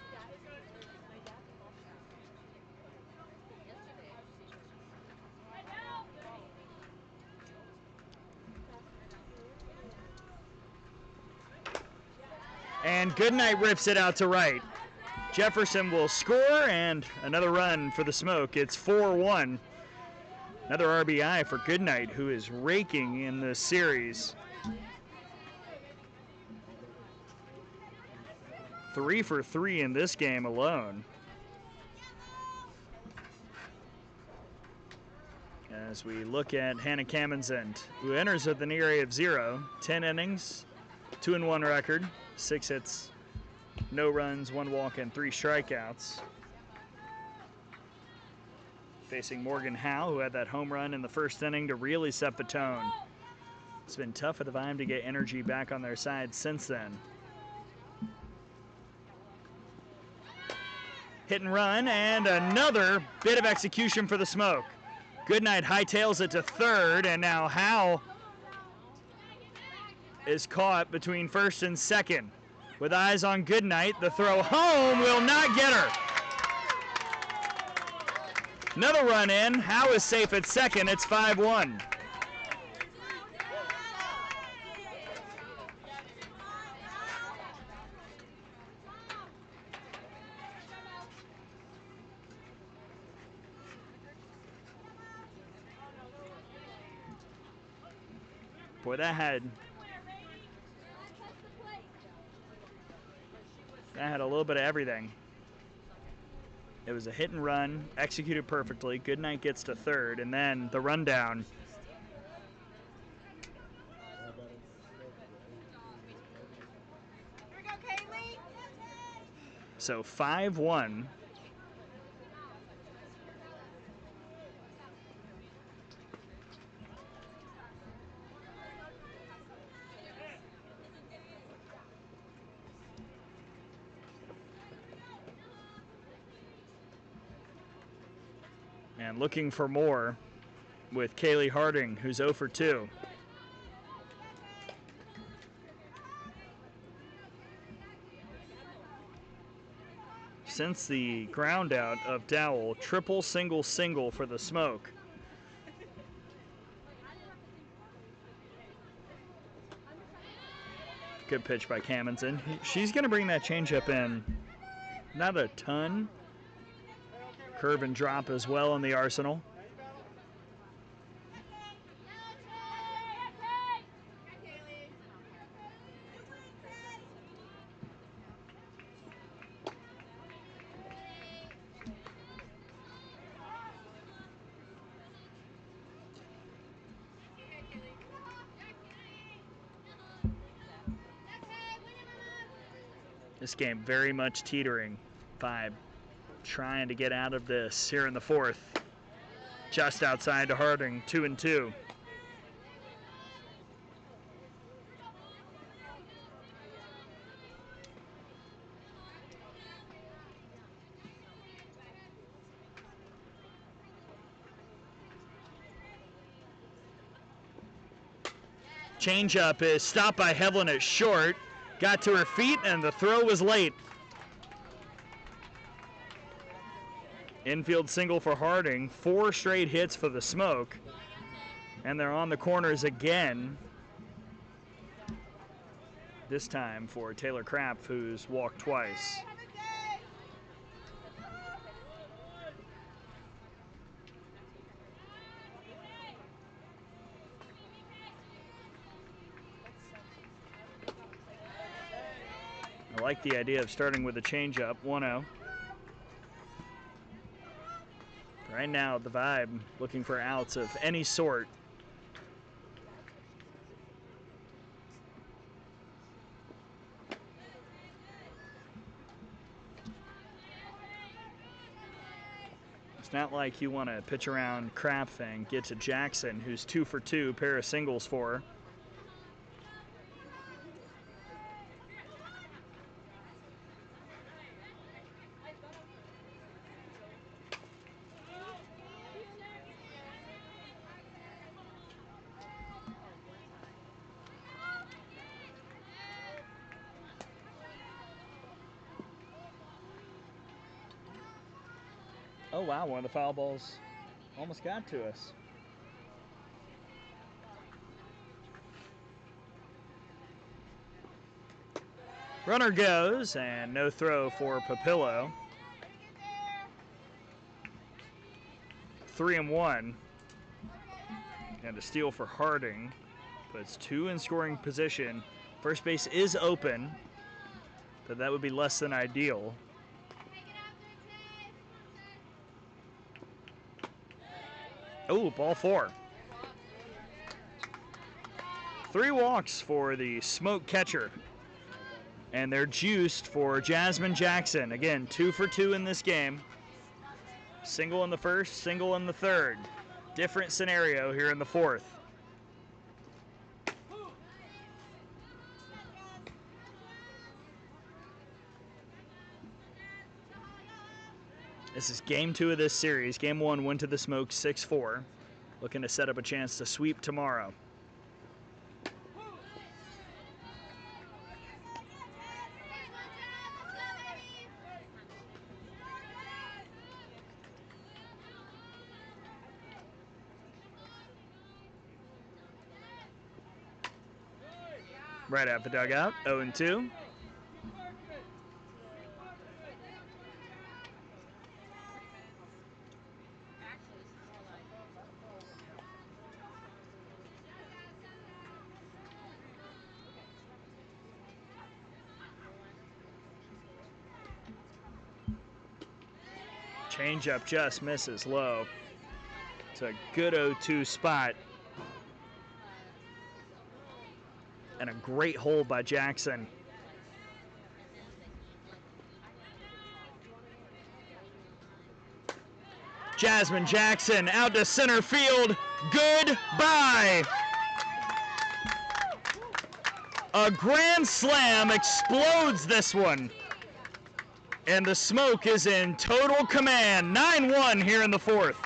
And Goodnight rips it out to right. Jefferson will score, and another run for the Smoke. It's 4-1. Another RBI for Goodnight, who is raking in this series. 3 for 3 in this game alone. As we look at Hannah Kamenzind, who enters at the near area of 0, 10 innings, 2-1 record, 6 hits, no runs, 1 walk, and 3 strikeouts. Facing Morgan Howe, who had that home run in the first inning to really set the tone. It's been tough for the Vibe to get energy back on their side since then. Hit and run, and another bit of execution for the Smoke. Goodnight hightails it to third, and now Howe is caught between first and second. With eyes on Goodnight, the throw home will not get her. Another run in. Howe is safe at second. It's 5-1. Boy, that had a little bit of everything. It was a hit and run, executed perfectly. Goodnight gets to third, and then the rundown. Here we go, Kaylee. So 5-1. And looking for more with Kaylee Harding, who's 0 for 2. Since the ground out of Dowell, triple, single, single for the Smoke. Good pitch by Kamenzind. She's going to bring that changeup in. Not a ton. Curve and drop as well in the arsenal. This game very much teetering. Vibe trying to get out of this here in the fourth. Just outside to Harding, 2-2. Changeup is stopped by Hevlin at short. Got to her feet, and the throw was late. Infield single for Harding. 4 straight hits for the Smoke. And they're on the corners again. This time for Taylor Krapp, who's walked twice. I like the idea of starting with a changeup, 1-0. Right now, the Vibe looking for outs of any sort. It's not like you want to pitch around Krapp thing. Get to Jackson, who's 2 for 2, pair of singles for her. Oh, wow, one of the foul balls almost got to us. Runner goes, and no throw for Papillo. 3-1. And a steal for Harding. Puts two in scoring position. First base is open, but that would be less than ideal. Oh, ball four. 3 walks for the Smoke catcher. And they're juiced for Jasmine Jackson. Again, 2 for 2 in this game. Single in the first, single in the third. Different scenario here in the fourth. This is game 2 of this series. Game 1 went to the Smoke 6-4. Looking to set up a chance to sweep tomorrow. Right out the dugout, 0-2. Changeup just misses low. It's a good 0-2 spot. And a great hold by Jackson. Jasmine Jackson out to center field. Goodbye. A grand slam explodes this one. And the Smoke is in total command. 9-1 here in the fourth.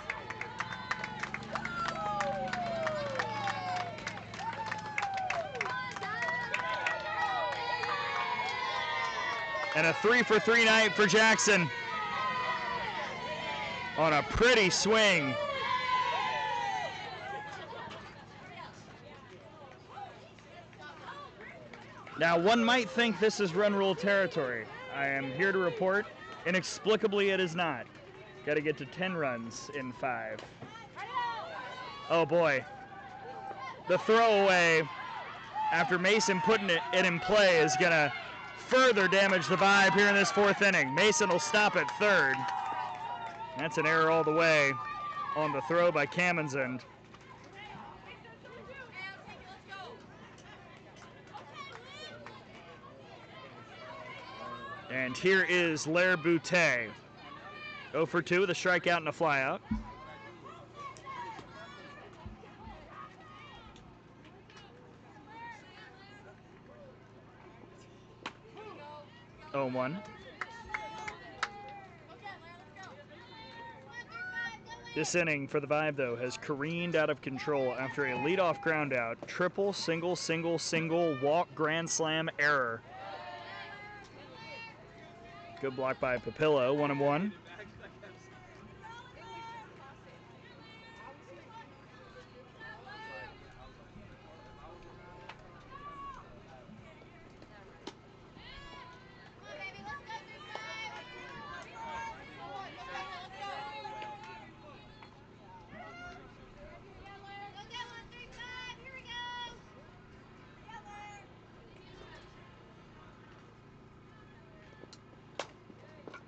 And a 3-for-3 night for Jackson on a pretty swing. Now, one might think this is run rule territory. I am here to report, inexplicably it is not. Got to get to 10 runs in 5. Oh boy. The throwaway after Mason putting it in play is going to further damage the vibe here in this fourth inning. Mason will stop at third. That's an error all the way on the throw by Kamenzend. And here is Lair Boutte. 0 for 2 with a strikeout and a flyout. Oh, 1. This inning for the Vibe, though, has careened out of control after a leadoff ground out. Triple, single, single, single, walk, grand slam, error. Good block by Papillo, 1-1.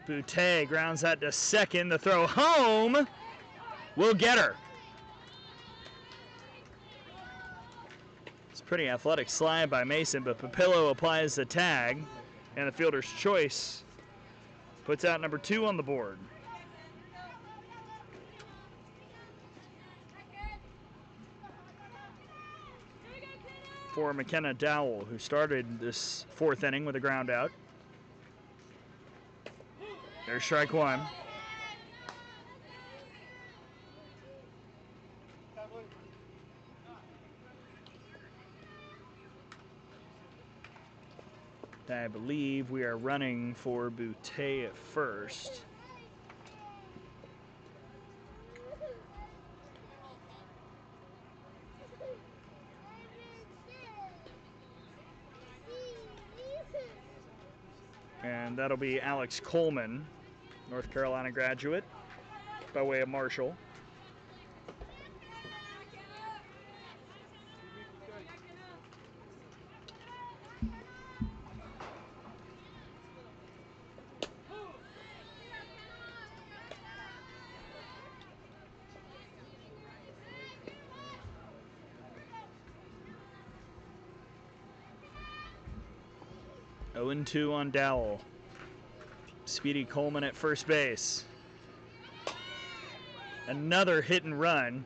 Boutte grounds that to second. The throw home will get her. It's a pretty athletic slide by Mason, but Papillo applies the tag, and the fielder's choice puts out number 2 on the board. For McKenna Dowell, who started this fourth inning with a ground out. There's strike 1. I believe we are running for Boutte at first. that'll be Alex Coleman, North Carolina graduate, by way of Marshall. Oh and 2 on Dowell. Speedy Coleman at first base. Another hit and run,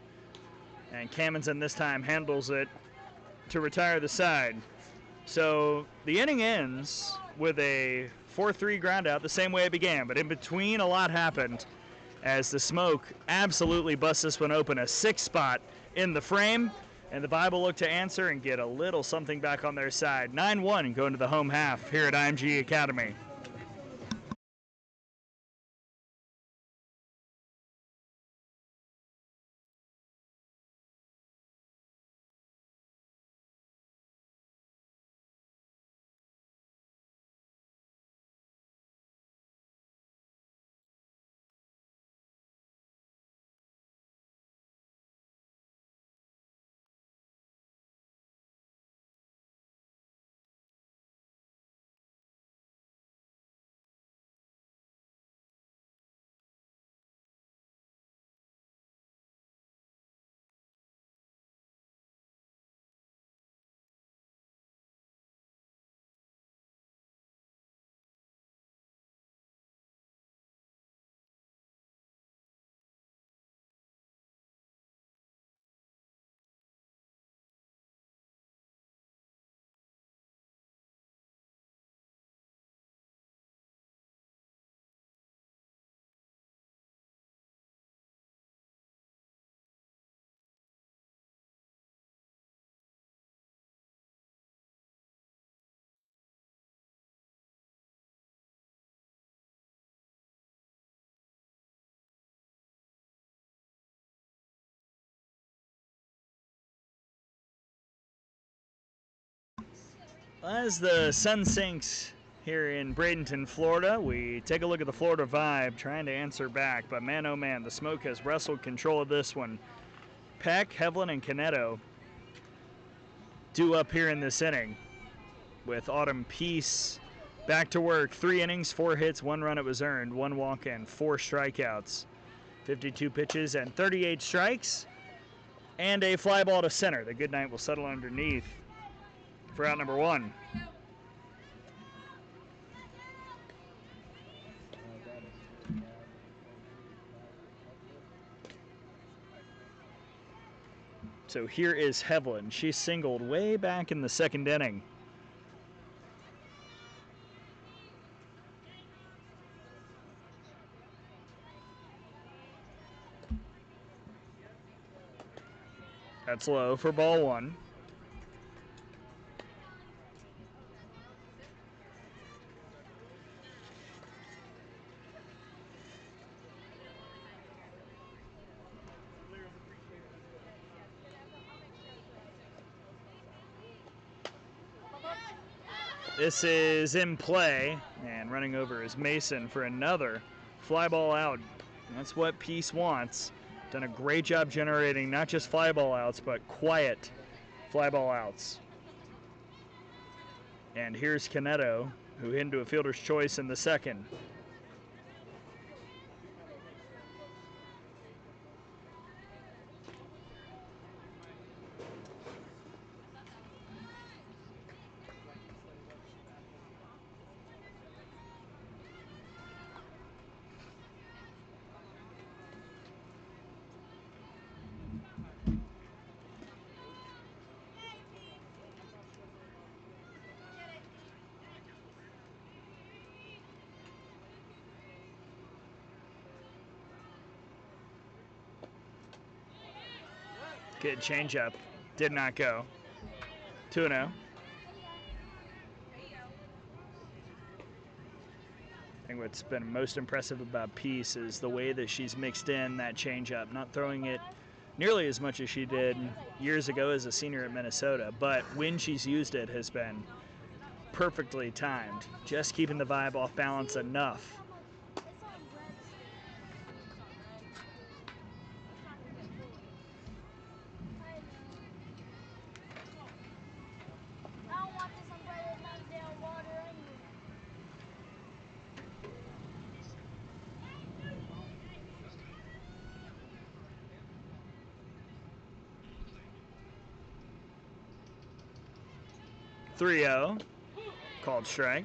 and Camenzind this time handles it to retire the side. So the inning ends with a 4-3 ground out, the same way it began, but in between a lot happened as the Smoke absolutely busts this one open, a 6 spot in the frame, and the Bible look to answer and get a little something back on their side. 9-1 going to the home half here at IMG Academy. As the sun sinks here in Bradenton, Florida, we take a look at the Florida Vibe trying to answer back, but man oh man, the Smoke has wrestled control of this one. Peck, Hevlin, and Caneto due up here in this inning, with Autumn Peace back to work. 3 innings, 4 hits, 1 run it was earned, 1 walk, and 4 strikeouts. 52 pitches and 38 strikes, and a fly ball to center. The Goodnight will settle underneath for out number 1. So here is Hevlin. She singled way back in the 2nd inning. That's low for ball 1. This is in play, and running over is Mason for another fly ball out. That's what Peace wants. Done a great job generating not just fly ball outs, but quiet fly ball outs. And here's Caneto, who hit into a fielder's choice in the 2nd. Good changeup. Did not go. 2-0. I think what's been most impressive about Peace is the way that she's mixed in that changeup, not throwing it nearly as much as she did years ago as a senior at Minnesota, but when she's used it has been perfectly timed, just keeping the Vibe off balance enough. I don't want this umbrella in my damn water anyway. Three 0, called strike.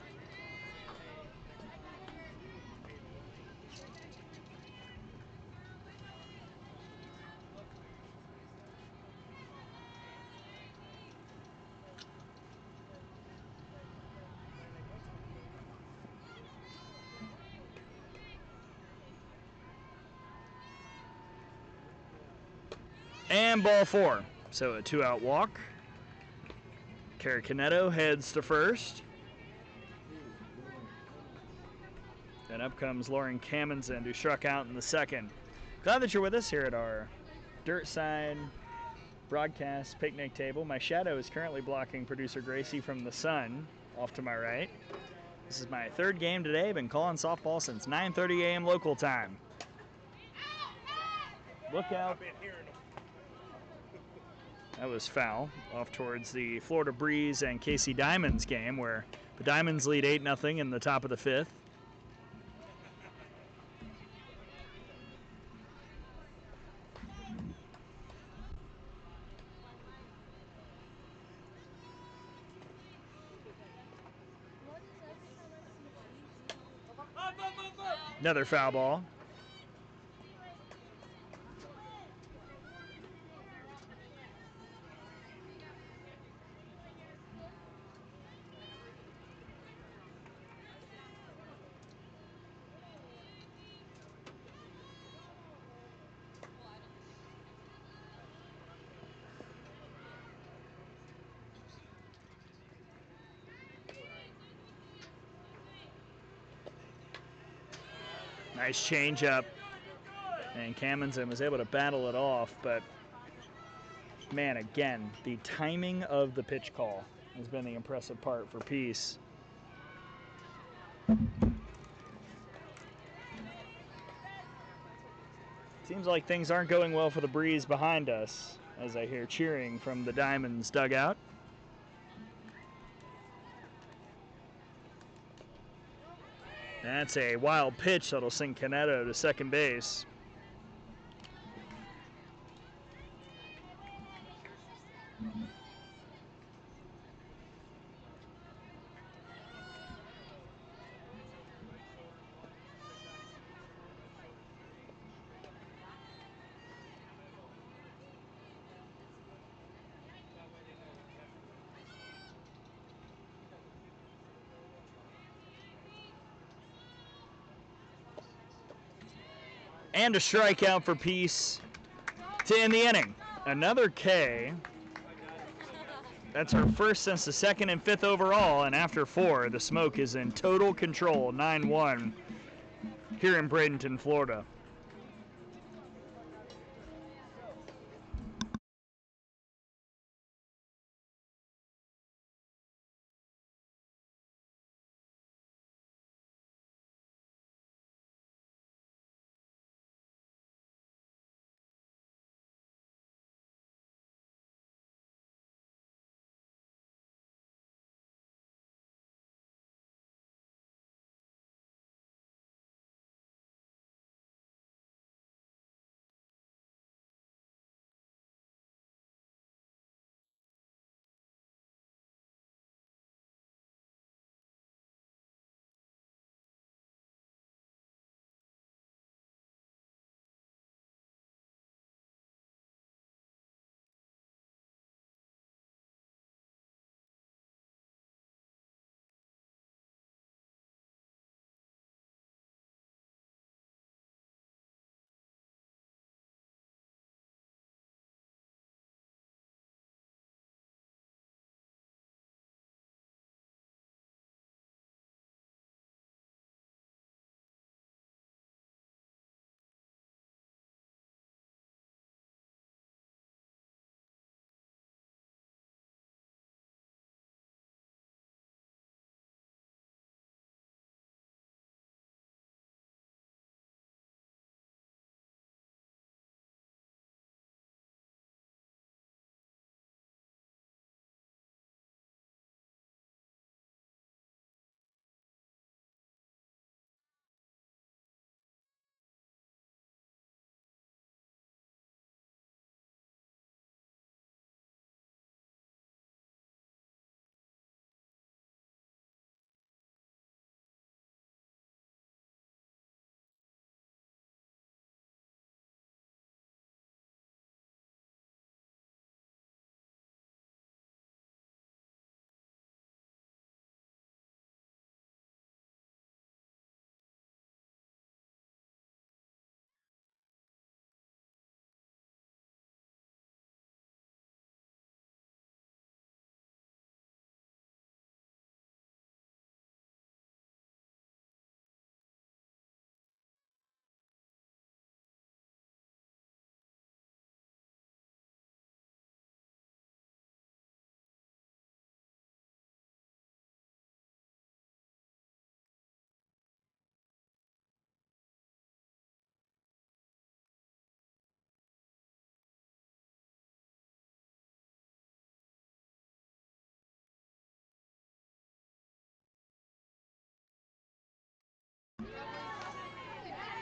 And ball 4. So a 2-out walk. Kerry Canetto heads to first. And up comes Lauren Kamensen, who struck out in the second. Glad that you're with us here at our dirt side broadcast picnic table. My shadow is currently blocking producer Gracie from the sun off to my right. This is my third game today. Been calling softball since 9:30 a.m. local time. Look out. That was foul off towards the Florida Breeze and Casey Diamonds game, where the Diamonds lead 8-0 in the top of the fifth. Another foul ball. Nice changeup. And Kamensen was able to battle it off, but man, again, the timing of the pitch call has been the impressive part for Peace. Seems like things aren't going well for the Breeze behind us, as I hear cheering from the Diamonds dugout. That's a wild pitch that'll send Canetto to second base. And a strikeout for Peace to end the inning. Another K. That's her first since the second and fifth overall, and after 4, the Smoke is in total control, 9-1, here in Bradenton, Florida.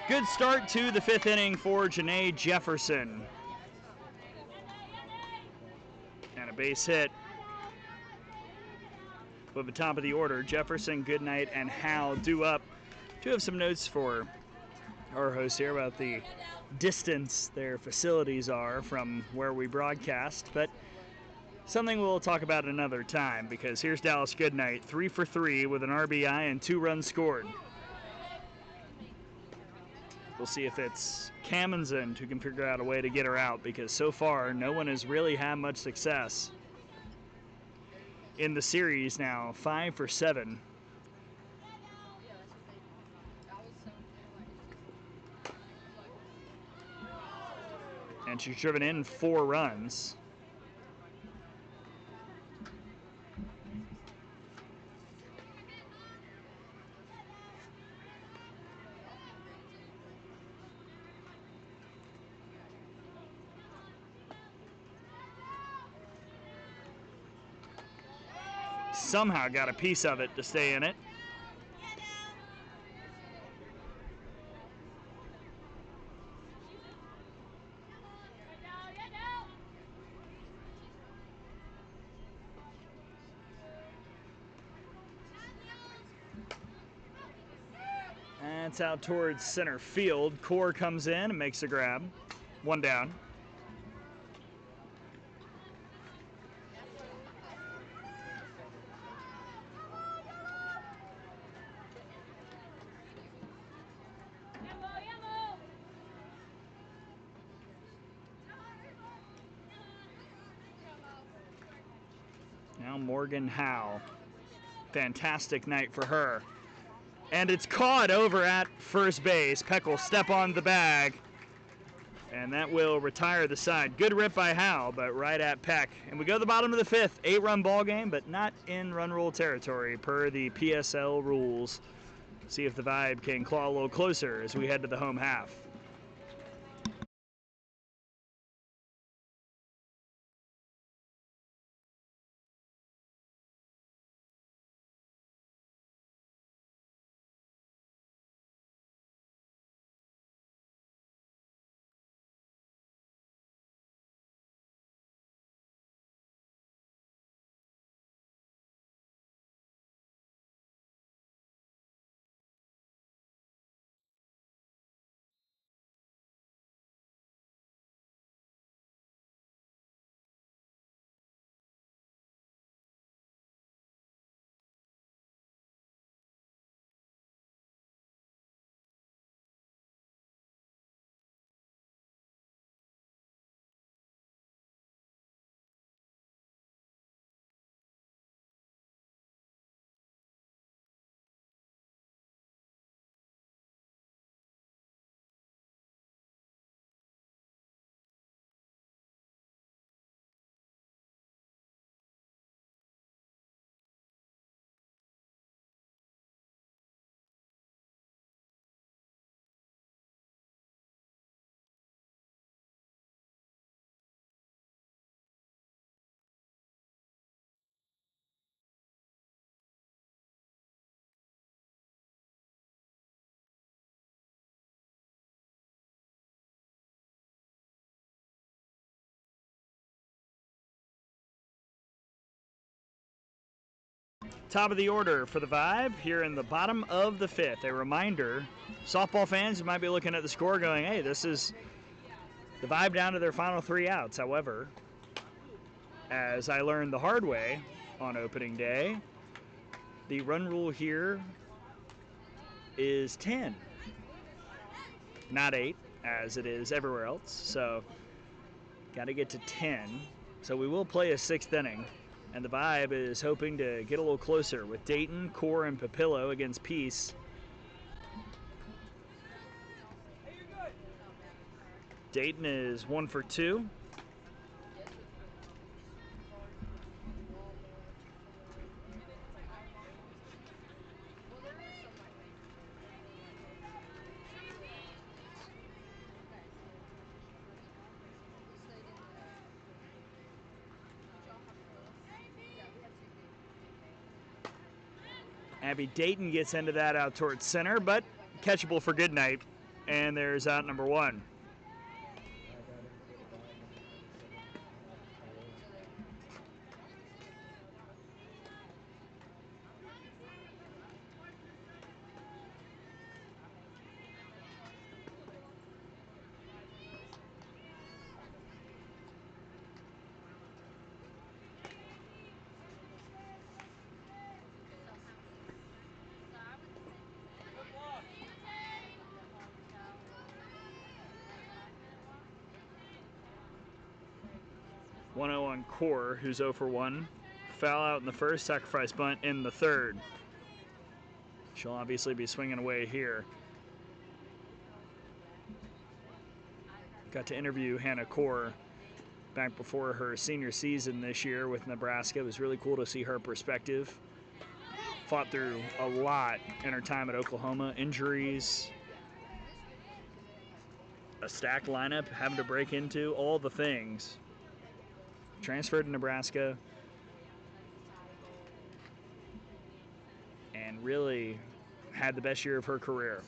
Good start to the 5th inning for Janae Jefferson. And a base hit. With the top of the order, Jefferson, Goodnight, and Howe due up. Do have some notes for our host here about the distance their facilities are from where we broadcast, but something we'll talk about another time, because here's Dallas Goodnight, 3 for 3 with an RBI and 2 runs scored. We'll see if it's Kamenzind who can figure out a way to get her out, because so far no one has really had much success in the series now. 5 for 7. And she's driven in 4 runs. Somehow got a piece of it to stay in it. That's out towards center field. Core comes in and makes a grab. 1 down. Now Morgan Howe. Fantastic night for her. And it's caught over at first base. Peck will step on the bag, and that will retire the side. Good rip by Howe, but right at Peck. And we go to the bottom of the 5th. 8-run ball game, but not in run rule territory per the PSL rules. See if the Vibe can claw a little closer as we head to the home half. Top of the order for the Vibe here in the bottom of the 5th. A reminder, softball fans might be looking at the score going, hey, this is the Vibe down to their final 3 outs. However, as I learned the hard way on opening day, the run rule here is 10, not 8, as it is everywhere else. So, got to get to 10. So we will play a 6th inning. And the Vibe is hoping to get a little closer with Dayton, Core, and Papillo against Peace. Dayton is 1 for 2. Abby Dayton gets into that out towards center, but catchable for Goodnight. and there's out number 1. One 0 on Core, who's 0 for 1. Foul out in the first, sacrifice bunt in the third. She'll obviously be swinging away here. Got to interview Hannah Core back before her senior season this year with Nebraska. It was really cool to see her perspective. Fought through a lot in her time at Oklahoma. Injuries, a stacked lineup, having to break into, all the things. Transferred to Nebraska and really had the best year of her career.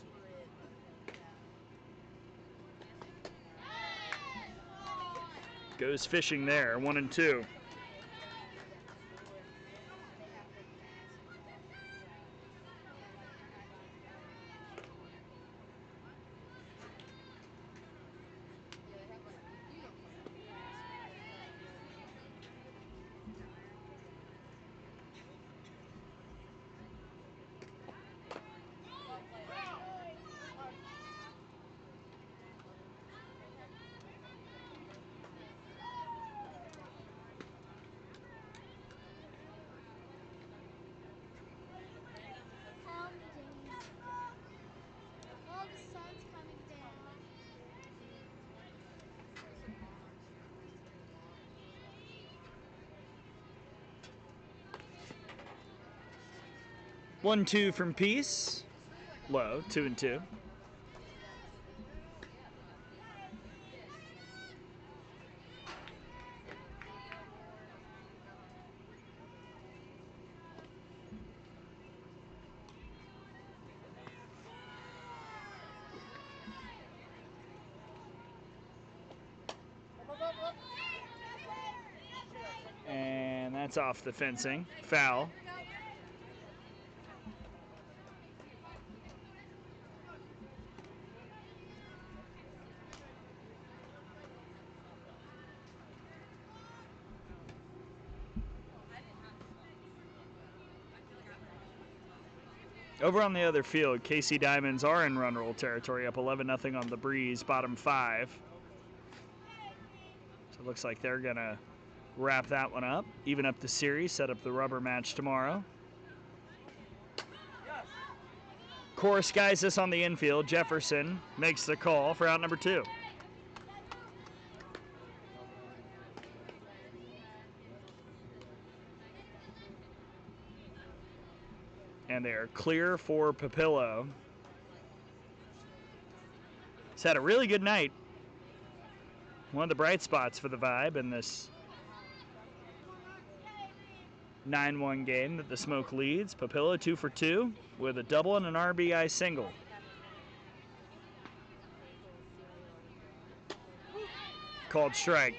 Goes fishing there, 1 and 2. Calm down. Oh, the sun's coming down. 1-2 from Peace. Low, 2 and 2. And that's off the fencing. Foul. Over on the other field, KC Diamonds are in run roll territory, up 11-0 on the Breeze, bottom 5. So it looks like they're going to wrap that one up, even up the series, set up the rubber match tomorrow. Core skies us on the infield. Jefferson makes the call for out number 2. And they are clear for Papillo. He's had a really good night. One of the bright spots for the Vibe in this 9-1 game that the Smoke leads. Papillo 2 for 2 with a double and an RBI single. Called strike.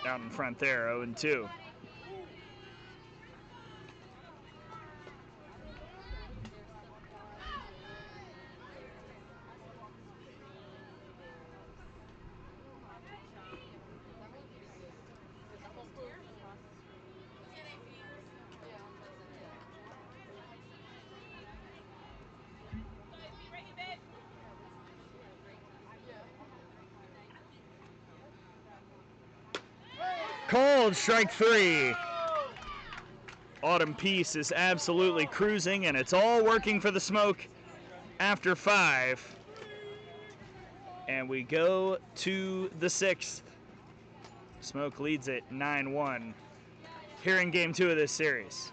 Out in front there, 0-2. Called strike 3. Autumn Peace is absolutely cruising, and it's all working for the Smoke after 5. And we go to the 6th. Smoke leads it 9-1 here in game 2 of this series.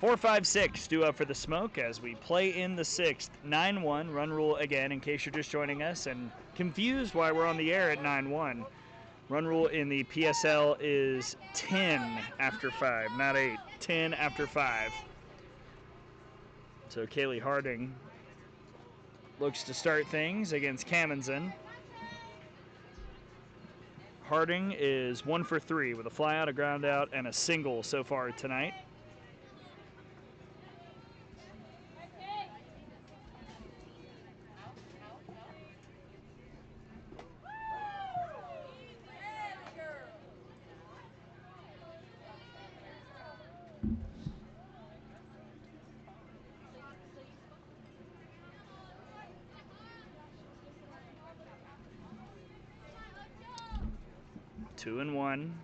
4, 5, 6 due up for the Smoke as we play in the 6th. 9-1 run rule again in case you're just joining us and confused why we're on the air at 9-1. Run rule in the PSL is 10 after 5, not 8. 10 after 5. So Kaylee Harding looks to start things against Kamenzen. Harding is 1 for 3 with a fly out, a ground out, and a single so far tonight. Two and 1.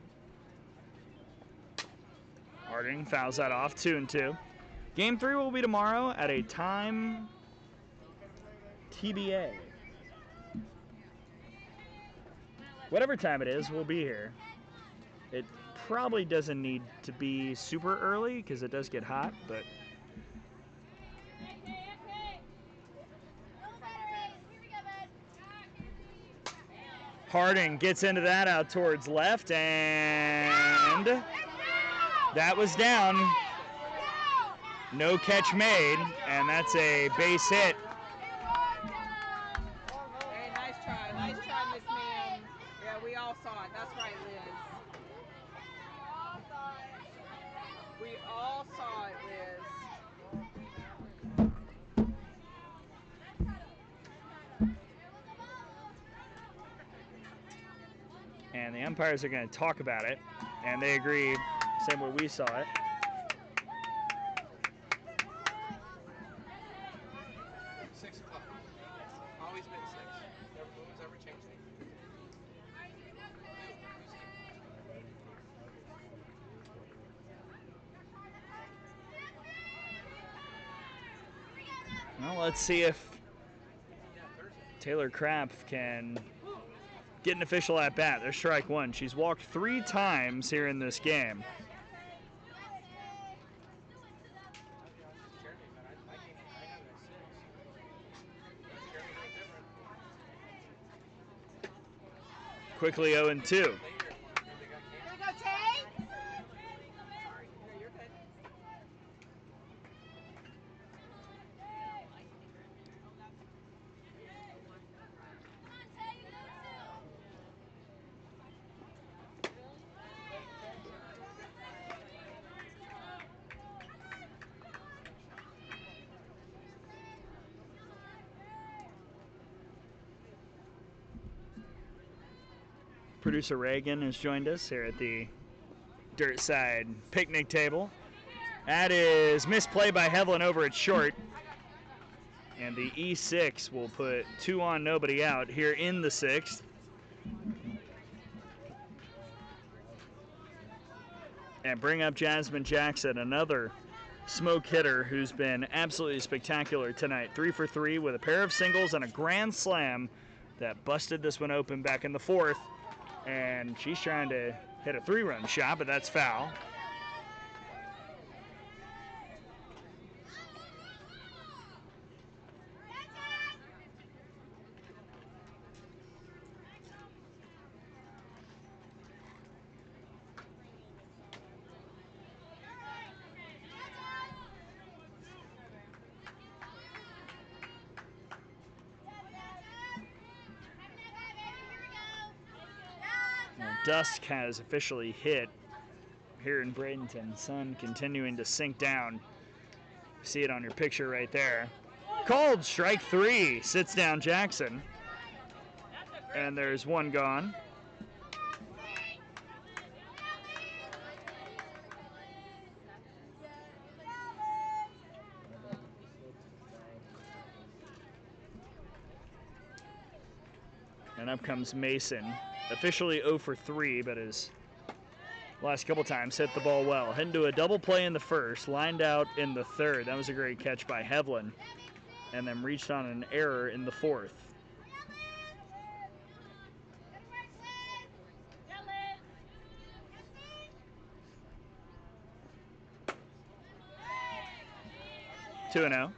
Harding fouls that off. 2-2. Game 3 will be tomorrow at a time TBA. Whatever time it is, we'll be here. It probably doesn't need to be super early because it does get hot, but Harding gets into that out towards left, and that was down. No catch made, and that's a base hit. Hey, nice try, Miss Ma'am. Yeah, we all saw it. That's right, Liz. We all saw it, Liz. And the umpires are going to talk about it, and they agree, same way we saw it. Always been 6. No one's ever changed anything. Well, let's see if Taylor Kraft can get an official at bat. There's strike 1. She's walked 3 times here in this game. Quickly 0-2. Producer Reagan has joined us here at the Dirt Side picnic table. That is misplay by Hevlin over at short. And the E6 will put 2 on, nobody out here in the 6th. And bring up Jasmine Jackson, another Smoke hitter who's been absolutely spectacular tonight. 3 for 3 with a pair of singles and a grand slam that busted this one open back in the 4th. And she's trying to hit a 3-run shot, but that's foul. Dusk has officially hit here in Bradenton. Sun continuing to sink down. See it on your picture right there. Called strike 3. Sits down Jackson. And there's 1 gone. And up comes Mason. Officially 0 for 3, but his last couple times hit the ball well. Heading to a double play in the 1st, lined out in the 3rd. That was a great catch by Hevlin. And then reached on an error in the 4th. 2-0.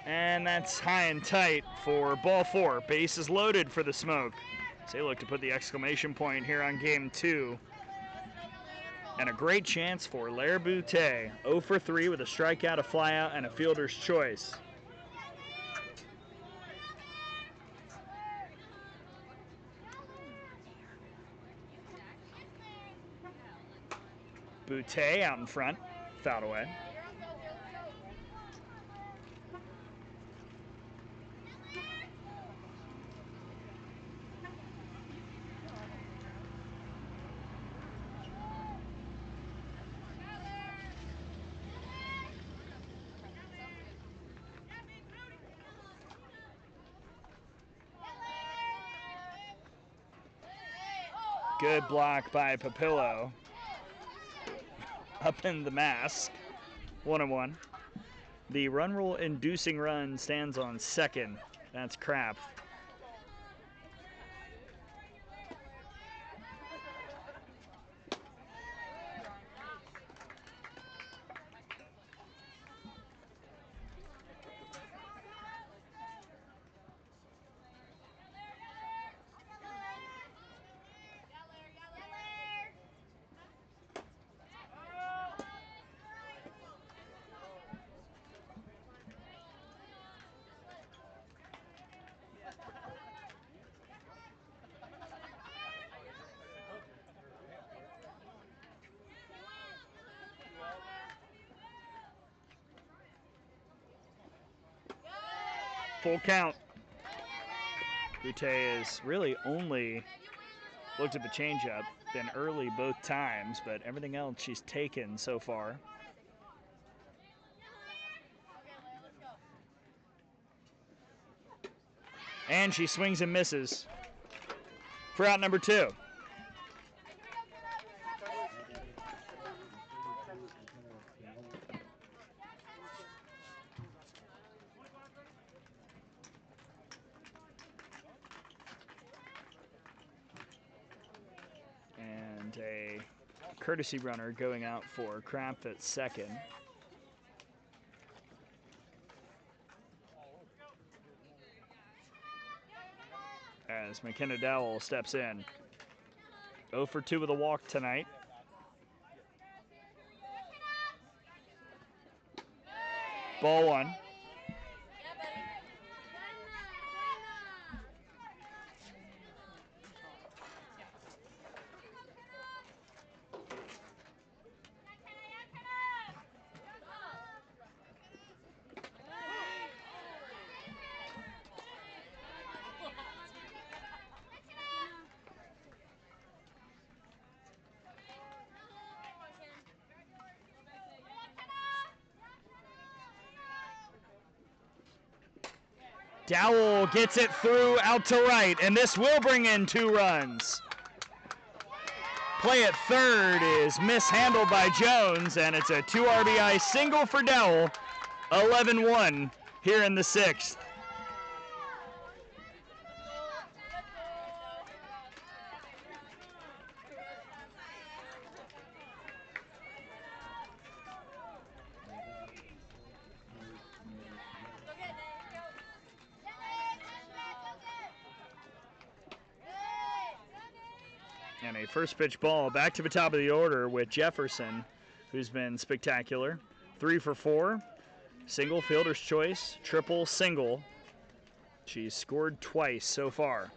And that's high and tight for ball 4. Base is loaded for the Smoke. So they look to put the exclamation point here on game 2. And a great chance for Lair Boutte. 0 for 3 with a strikeout, a flyout, and a fielder's choice. Boutte out in front, fouled away. Good block by Papillo. Up in the mask. 1-1. The run rule inducing run stands on second. That's crap. Full count. Boutte has really only looked at the changeup, been early both times, but everything else she's taken so far. And she swings and misses for out number 2. And a courtesy runner going out for Kraft at second. As McKenna Dowell steps in. 0 for 2 with a walk tonight. Ball 1. Dowell gets it through out to right, and this will bring in 2 runs. Play at third is mishandled by Jones, and it's a 2 RBI single for Dowell. 11-1 here in the 6th. And a first pitch ball back to the top of the order with Jefferson, who's been spectacular. 3 for 4, single, fielder's choice, triple, single. She's scored twice so far.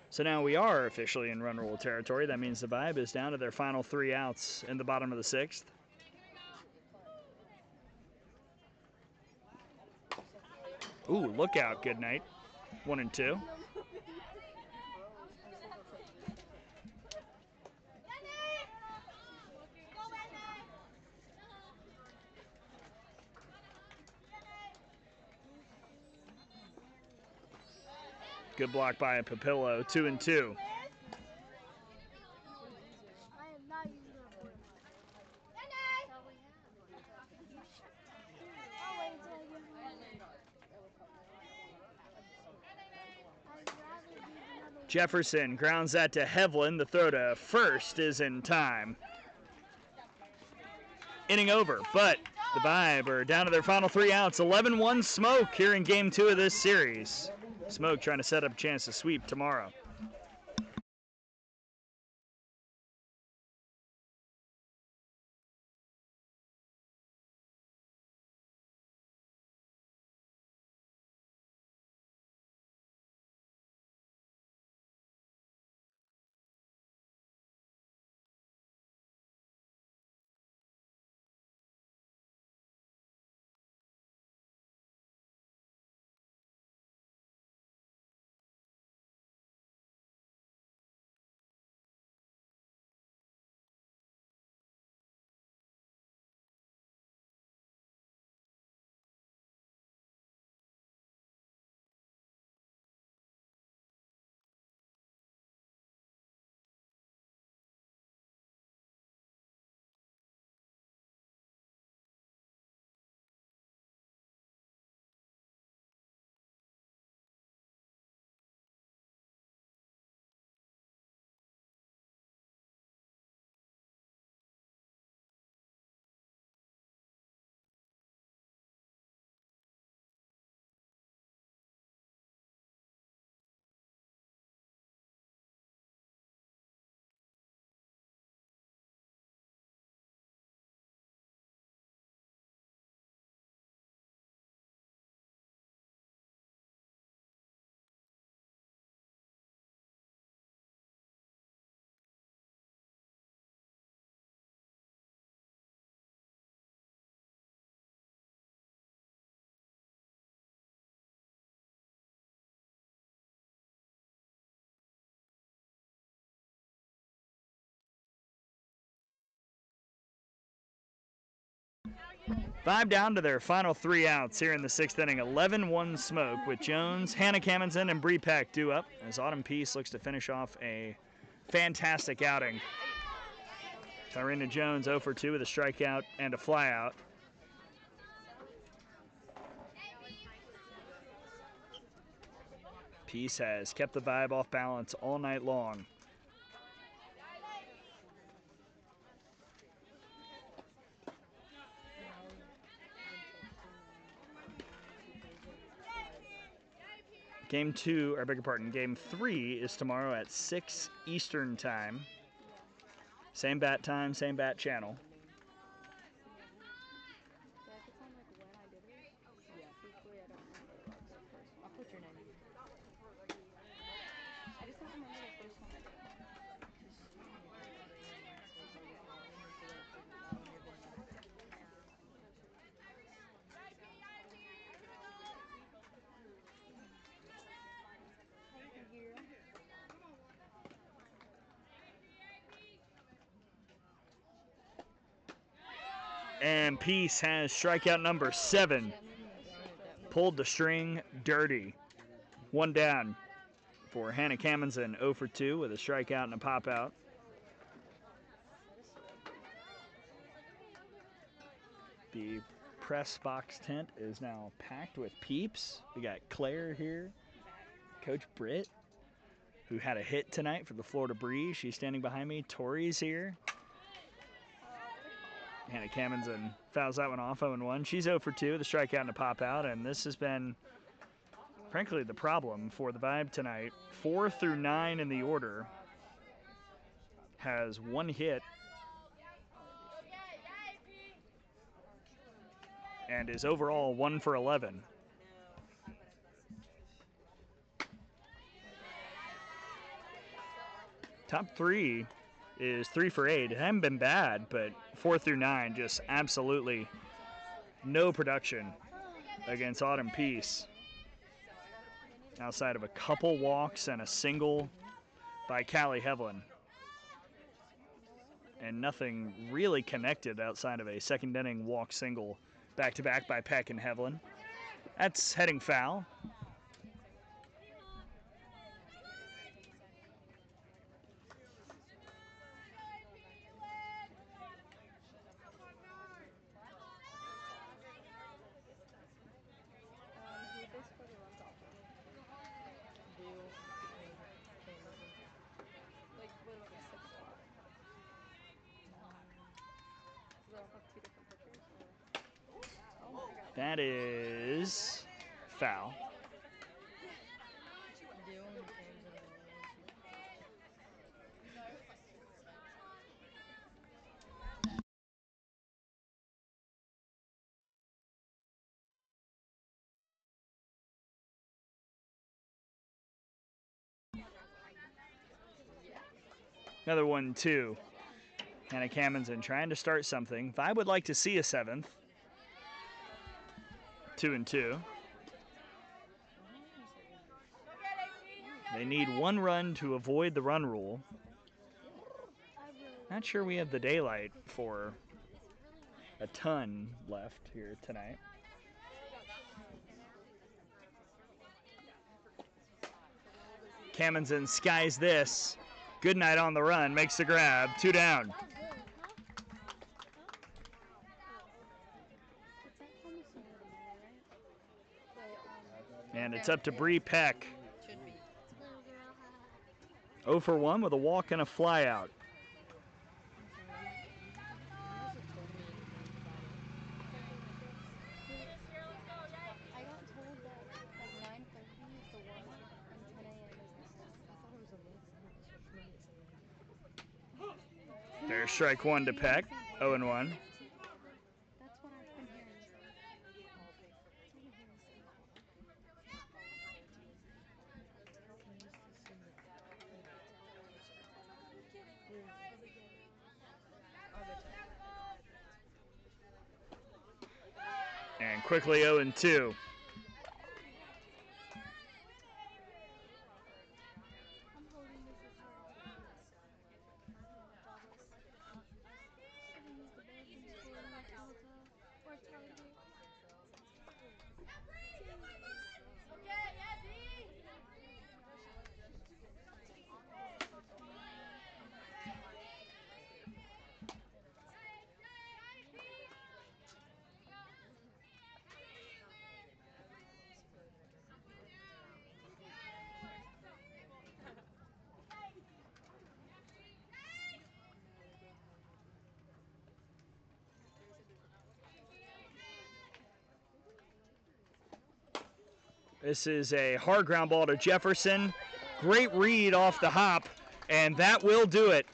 So now we are officially in run rule territory. That means the Vibe is down to their final 3 outs in the bottom of the 6th. Ooh, look out, good night. 1 and 2. Good block by Papillo, 2-2. I am not using our board. I'll wait until I get home. I'd rather use another Jefferson grounds that to Hevlin. The throw to first is in time. Inning over, but the Vibe are down to their final 3 outs. 11-1 Smoke here in game 2 of this series. Smoke trying to set up a chance to sweep tomorrow. Vibe down to their final 3 outs here in the 6th inning. 11-1 Smoke with Jones, Hannah Kamenson, and Bree Peck due up as Autumn Peace looks to finish off a fantastic outing. Tyrena Jones 0 for 2 with a strikeout and a flyout. Peace has kept the Vibe off balance all night long. Game 3 is tomorrow at 6 Eastern time. Same bat time, same bat channel. And Peace has strikeout number 7. Pulled the string dirty. 1 down for Hannah Kamenson, 0 for 2 with a strikeout and a pop out. The press box tent is now packed with peeps. We got Claire here, Coach Britt, who had a hit tonight for the Florida Breeze. She's standing behind me. Tori's here. Hannah Kamenson fouls that one off, 0-1. She's 0 for 2, the strikeout and a pop out, and this has been, frankly, the problem for the Vibe tonight. 4 through 9 in the order has 1 hit and is overall 1 for 11. Top 3 is 3 for 8. It hasn't been bad, but 4 through 9, just absolutely no production against Autumn Peace. Outside of a couple walks and a single by Callie Hevlin. And nothing really connected outside of a second inning walk single back-to-back by Peck and Hevlin. That's heading foul. That is foul. Another 1-2. Hannah Kamenson trying to start something. Vibe would like to see a seventh. 2-2. They need one run to avoid the run rule. Not sure we have the daylight for a ton left here tonight. Kamenson skies this. Good night on the run, makes the grab, 2 down. And it's up to Bree Peck. 0 for 1 with a walk and a fly out. There's strike one to Peck, 0-1. And quickly 0-2. This is a hard ground ball to Jefferson. Great read off the hop, and that will do it.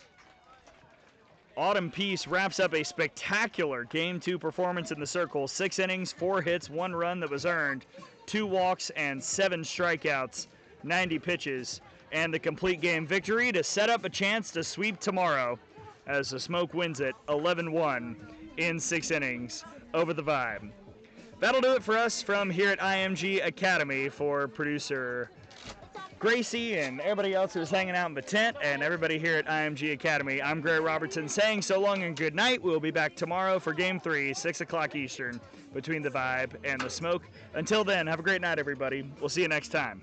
Autumn Peace wraps up a spectacular Game 2 performance in the Circle. 6 innings, 4 hits, 1 run that was earned, 2 walks, and 7 strikeouts, 90 pitches, and the complete game victory to set up a chance to sweep tomorrow as the Smoke wins it 11-1 in 6 innings over the Vibe. That'll do it for us from here at IMG Academy. For producer Gracie and everybody else who's hanging out in the tent and everybody here at IMG Academy, I'm Gray Robertson saying so long and good night. We'll be back tomorrow for Game 3, 6 o'clock Eastern, between the Vibe and the Smoke. Until then, have a great night, everybody. We'll see you next time.